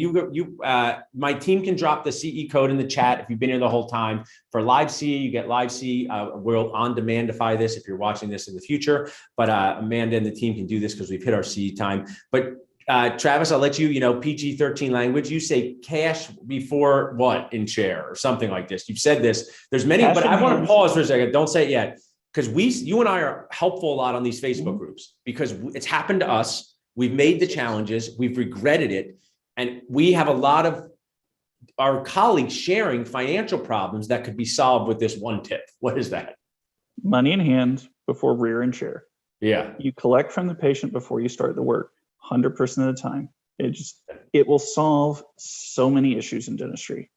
my team can drop the CE code in the chat if you've been here the whole time. For live CE, you get live CE. We'll on-demandify this if you're watching this in the future, but Amanda and the team can do this because we've hit our CE time. But Travis, I'll let you, PG-13 language, you say cash before what in share or something like this. You've said this. There's many, but I want to pause for a second. Don't say it yet, because you and I are helpful a lot on these Facebook groups because it's happened to us. We've made the challenges, we've regretted it, and we have a lot of our colleagues sharing financial problems that could be solved with this one tip. What is that? Money in hand before rear and share. Yeah. You collect from the patient before you start the work 100% of the time. It will solve so many issues in dentistry.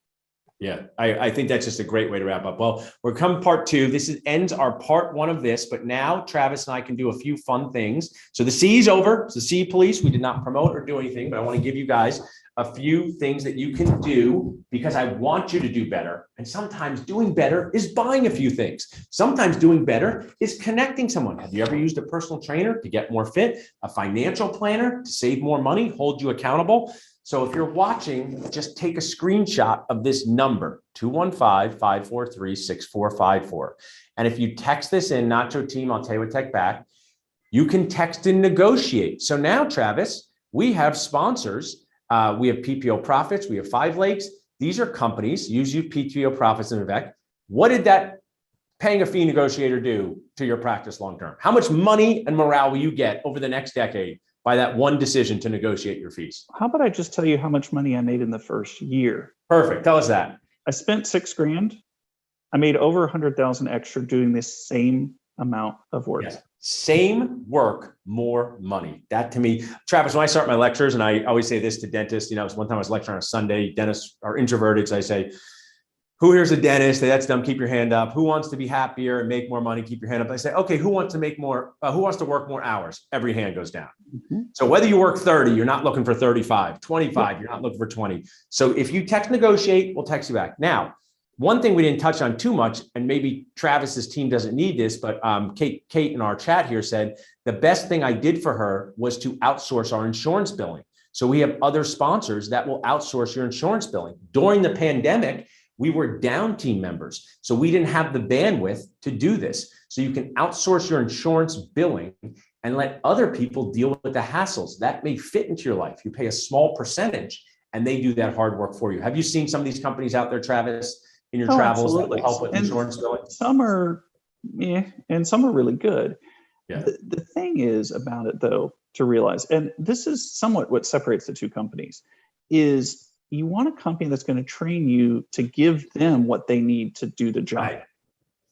Yeah, I think that's just a great way to wrap up. Well, we're coming part 2. This ends our part 1 of this, but now Travis and I can do a few fun things. So the C is over. It's the C police. We did not promote or do anything, but I want to give you guys a few things that you can do because I want you to do better. And sometimes doing better is buying a few things. Sometimes doing better is connecting someone. Have you ever used a personal trainer to get more fit? A financial planner to save more money, hold you accountable? So if you're watching, just take a screenshot of this number, 215-543-6454. And if you text this in, Nacho team, I'll tell you what text back, you can text and negotiate. So now, Travis, we have sponsors. We have PPO Profits. We have 5 Lakes. These are companies, use you PPO Profits and Vivek. What did that paying a fee negotiator do to your practice long-term? How much money and morale will you get over the next decade by that one decision to negotiate your fees? How about I just tell you how much money I made in the first year? Perfect. Tell us that. I spent $6,000. I made over 100,000 extra doing this same amount of work. Yes. Same work, more money. That to me, Travis, when I start my lectures, and I always say this to dentists, one time I was lecturing on a Sunday, dentists are introverted. So I say, who here's a dentist? That's dumb. Keep your hand up. Who wants to be happier and make more money? Keep your hand up. I say, okay, who wants to make more? Who wants to work more hours? Every hand goes down. Mm-hmm. So whether you work 30, you're not looking for 35, 25, you're not looking for 20. So if you text negotiate, we'll text you back. Now, one thing we didn't touch on too much, and maybe Travis's team doesn't need this, but Kate in our chat here said, the best thing I did for her was to outsource our insurance billing. So we have other sponsors that will outsource your insurance billing. During the pandemic, we were down team members. So we didn't have the bandwidth to do this. So you can outsource your insurance billing and let other people deal with the hassles that may fit into your life. You pay a small percentage and they do that hard work for you. Have you seen some of these companies out there, Travis, in your travels that will help with insurance billing? Some are, and some are really good. Yeah. The thing is about it, though, to realize, and this is somewhat what separates the two companies, is you want a company that's going to train you to give them what they need to do the job. Right.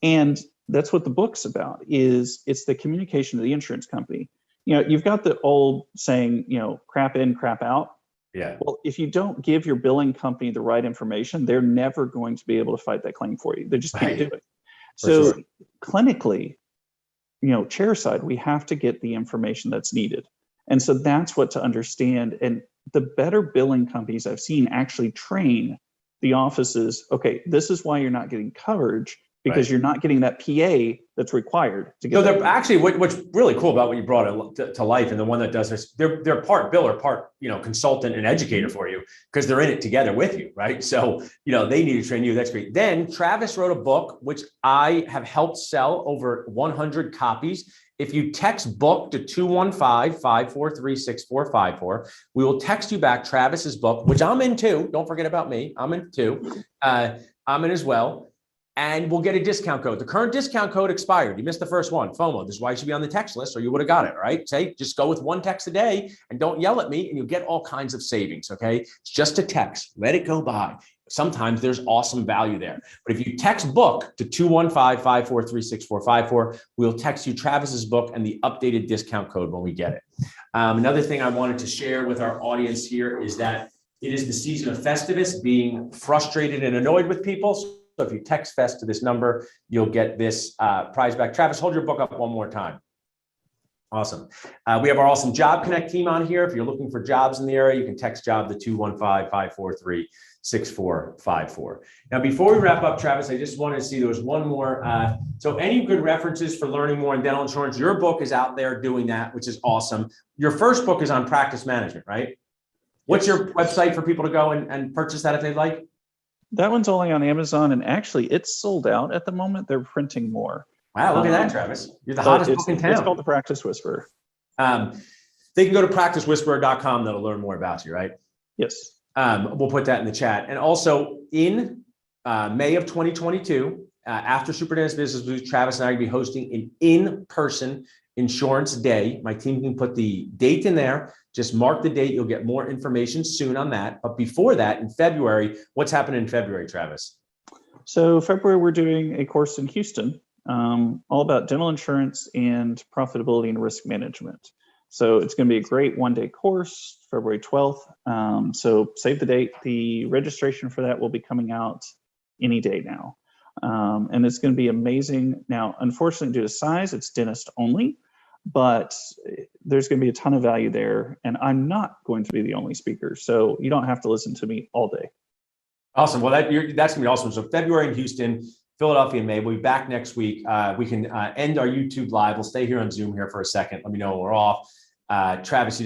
And that's what the book's about, is it's the communication to the insurance company. You've got the old saying, crap in, crap out. Yeah. Well, if you don't give your billing company the right information, they're never going to be able to fight that claim for you. They just can't do it. So clinically, chairside, we have to get the information that's needed. And so that's what to understand. And the better billing companies I've seen actually train the offices, okay, this is why you're not getting coverage, because you're not getting that PA that's required to get. So they're actually what's really cool about what you brought to life, and the one that does this, they're part biller, part consultant and educator for you, because they're in it together with you, right? So they need to train you. That's great. Then Travis wrote a book which I have helped sell over 100 copies. If you text book to 215-543-6454, we will text you back Travis's book, which I'm in too. Don't forget about me. I'm in too. I'm in as well. And we'll get a discount code. The current discount code expired. You missed the first one, FOMO. This is why you should be on the text list, or you would have got it, right? Say, just go with one text a day and don't yell at me, and you'll get all kinds of savings, okay? It's just a text. Let it go by. Sometimes there's awesome value there. But if you text book to 215-543-6454, we'll text you Travis's book and the updated discount code when we get it. Another thing I wanted to share with our audience here is that it is the season of Festivus, being frustrated and annoyed with people. So if you text Fest to this number, you'll get this prize back. Travis, hold your book up one more time. Awesome. We have our awesome Job Connect team on here. If you're looking for jobs in the area, you can text job to 215-543-6454. Now, before we wrap up, Travis, I just wanted to see there was one more. So any good references for learning more in dental insurance? Your book is out there doing that, which is awesome. Your first book is on practice management, right? What's your website for people to go and purchase that if they'd like? That one's only on Amazon, and actually it's sold out at the moment. They're printing more. Wow, look at that, Travis. You're the hottest book in town. It's called The Practice Whisperer. They can go to practicewhisperer.com. That'll learn more about you, right? Yes. We'll put that in the chat. And also in May of 2022, after Super Dentist Business Boost, Travis and I will be hosting an in-person insurance day. My team can put the date in there. Just mark the date. You'll get more information soon on that. But before that, in February, what's happening in February, Travis? So February, we're doing a course in Houston, all about dental insurance and profitability and risk management. So it's going to be a great one-day course, February 12th. So save the date. The registration for that will be coming out any day now. And it's going to be amazing. Now, unfortunately, due to size, it's dentist only, but there's going to be a ton of value there. And I'm not going to be the only speaker, so you don't have to listen to me all day. Awesome. Well, that's going to be awesome. So February in Houston, Philadelphia in May. We'll be back next week. We can end our YouTube live. We'll stay here on Zoom here for a second. Let me know when we're off. Travis,